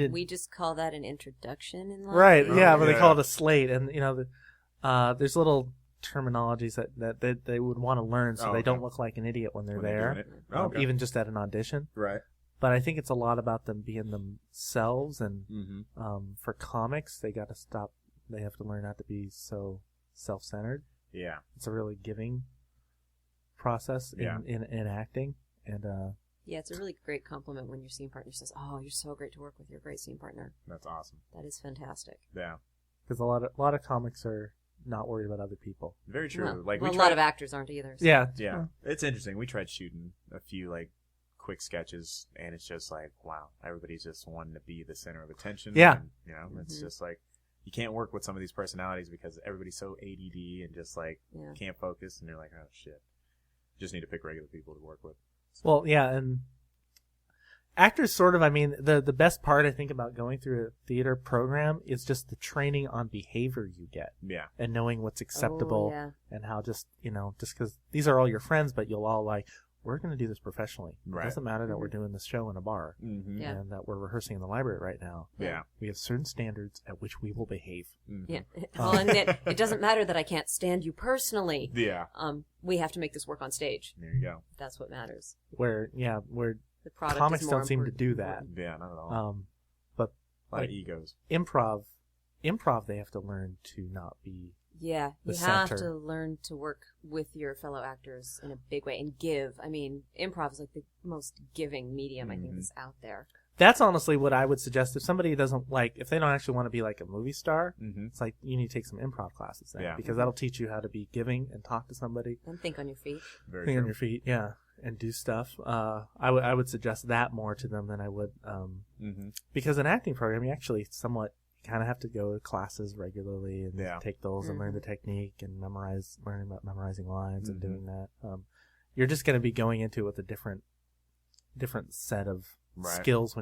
We just call that an introduction in life. Right, but they call it a slate. And, there's little terminologies that they would want to learn so they don't look like an idiot when they're there. Even just at an audition. Right. But I think it's a lot about them being themselves. And for comics, they got to stop. They have to learn not to be so self-centered. Yeah. It's a really giving process in acting. And it's a really great compliment when your scene partner says, you're so great to work with. You're a great scene partner. That's awesome. That is fantastic. Yeah. Because a lot of comics are not worried about other people. Very true. Well, a lot of actors aren't either. So. Yeah. It's interesting. We tried shooting a few quick sketches, and it's just like, wow, everybody's just wanting to be the center of attention. Yeah. And, it's just like, you can't work with some of these personalities because everybody's so ADD and just can't focus, and you're like, oh shit. You just need to pick regular people to work with. So. Well, and actors the best part I think about going through a theater program is just the training on behavior you get. Yeah. And knowing what's acceptable and how just because these are all your friends, but you'll all we're going to do this professionally. Right. It doesn't matter that we're doing this show in a bar and that we're rehorsing in the library right now. Yeah. We have certain standards at which we will behave. Yeah. And it doesn't matter that I can't stand you personally. Yeah. We have to make this work on stage. There you go. That's what matters. Where the product comics is more don't seem to do that. Yeah, not at all. But a lot of egos. Improv, they have to learn to not be Yeah, you have to learn to work with your fellow actors in a big way and give. I mean, improv is like the most giving medium I think that's out there. That's honestly what I would suggest if somebody doesn't if they don't actually want to be like a movie star. It's like you need to take some improv classes then, because that'll teach you how to be giving and talk to somebody and think on your feet. Think on your feet, yeah, and do stuff. I would suggest that more to them than I would, because an acting program you actually somewhat kind of have to go to classes regularly and take those and learn the technique and learn about memorizing lines and doing that. You're just going to be going into it with a different set of skills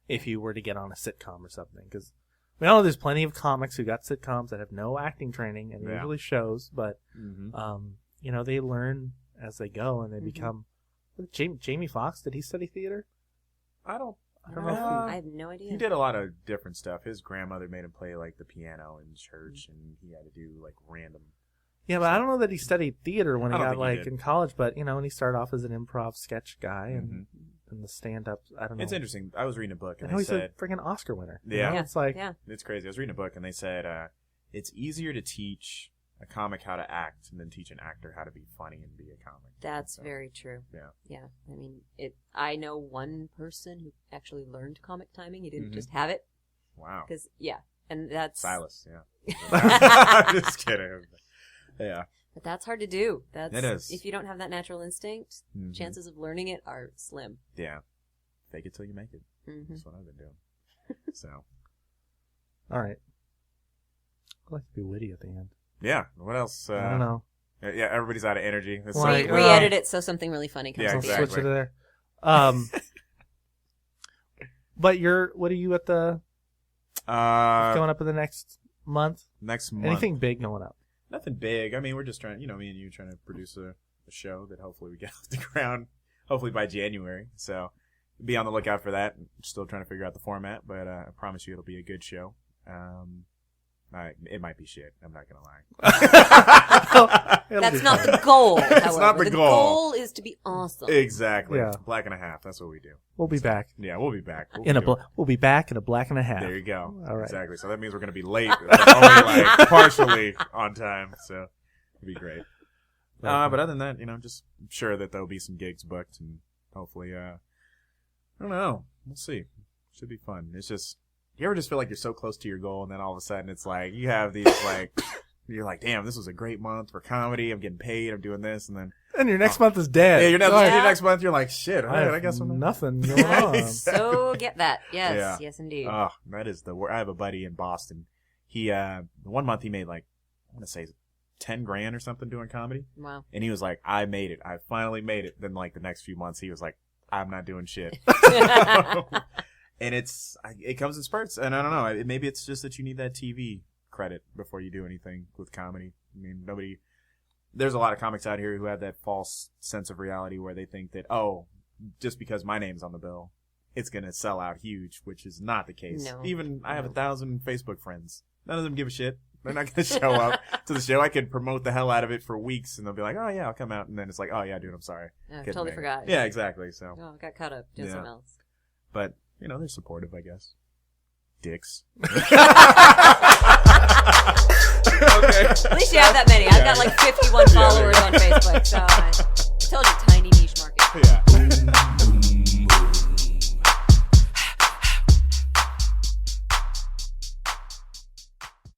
if you were to get on a sitcom or something, because we all know there's plenty of comics who got sitcoms that have no acting training and usually shows, but they learn as they go and they become. Jamie Foxx, did he study theater? I don't know. I have no idea. He did a lot of different stuff. His grandmother made him play like the piano in church, and he had to do like random. Yeah, but I don't know that he studied theater when he got in college. But when he started off as an improv sketch guy and the stand-up, I don't know. It's interesting. I was reading a book, and he's a freaking Oscar winner. Yeah, it's like it's crazy. I was reading a book, and they said it's easier to teach a comic how to act than teach an actor how to be funny and be a comic. That's very true. Yeah. I mean, I know one person who actually learned comic timing. He didn't just have it. Wow. Because and that's Silas. Yeah. Just kidding. Yeah. But that's hard to do. It is. If you don't have that natural instinct, chances of learning it are slim. Yeah. Fake it till you make it. That's what I've been doing. So. All right. I'd like to be witty at the end. Yeah. What else? I don't know. Yeah, everybody's out of energy. We edit it so something really funny comes out. Yeah, exactly. Switch it there. But what are you at the going up in the next month? Anything big going up? Nothing big. I mean, we're just trying, me and you trying to produce a show that hopefully we get off the ground, hopefully by January. So be on the lookout for that. Still trying to figure out the format, but I promise you it'll be a good show. It might be shit. I'm not gonna lie. That's not the goal. It's not the goal. The goal is to be awesome. Exactly. Yeah. Black and a half. That's what we do. We'll be back. Yeah, we'll be back. We'll be back in a black and a half. There you go. All right. Exactly. So that means we're gonna be late, only partially on time. So it'll be great. But other than that, just sure that there'll be some gigs booked, and hopefully, I don't know. We'll see. Should be fun. It's just. You ever just feel like you're so close to your goal, and then all of a sudden it's like you have these you're like, damn, this was a great month for comedy. I'm getting paid. I'm doing this, and then your next month is dead. Yeah, your next month you're like, shit. I guess I'm nothing going on. So get that, yes, yes, indeed. Oh, that is I have a buddy in Boston. He 1 month he made I want to say $10,000 or something doing comedy. Wow. And he was like, I made it. I finally made it. Then the next few months he was like, I'm not doing shit. And it comes in spurts, and I don't know. Maybe it's just that you need that TV credit before you do anything with comedy. I mean, there's a lot of comics out here who have that false sense of reality where they think that, just because my name's on the bill, it's going to sell out huge, which is not the case. No. Even I have 1,000 Facebook friends. None of them give a shit. They're not going to show up to the show. I could promote the hell out of it for weeks, and they'll be like, oh, yeah, I'll come out. And then it's like, oh, yeah, dude, I'm sorry. I totally forgot. Yeah, exactly. So. Oh, I got caught up doing something else. But... they're supportive, I guess. Dicks. Okay. At least you have that many. I've got 51 followers on Facebook, so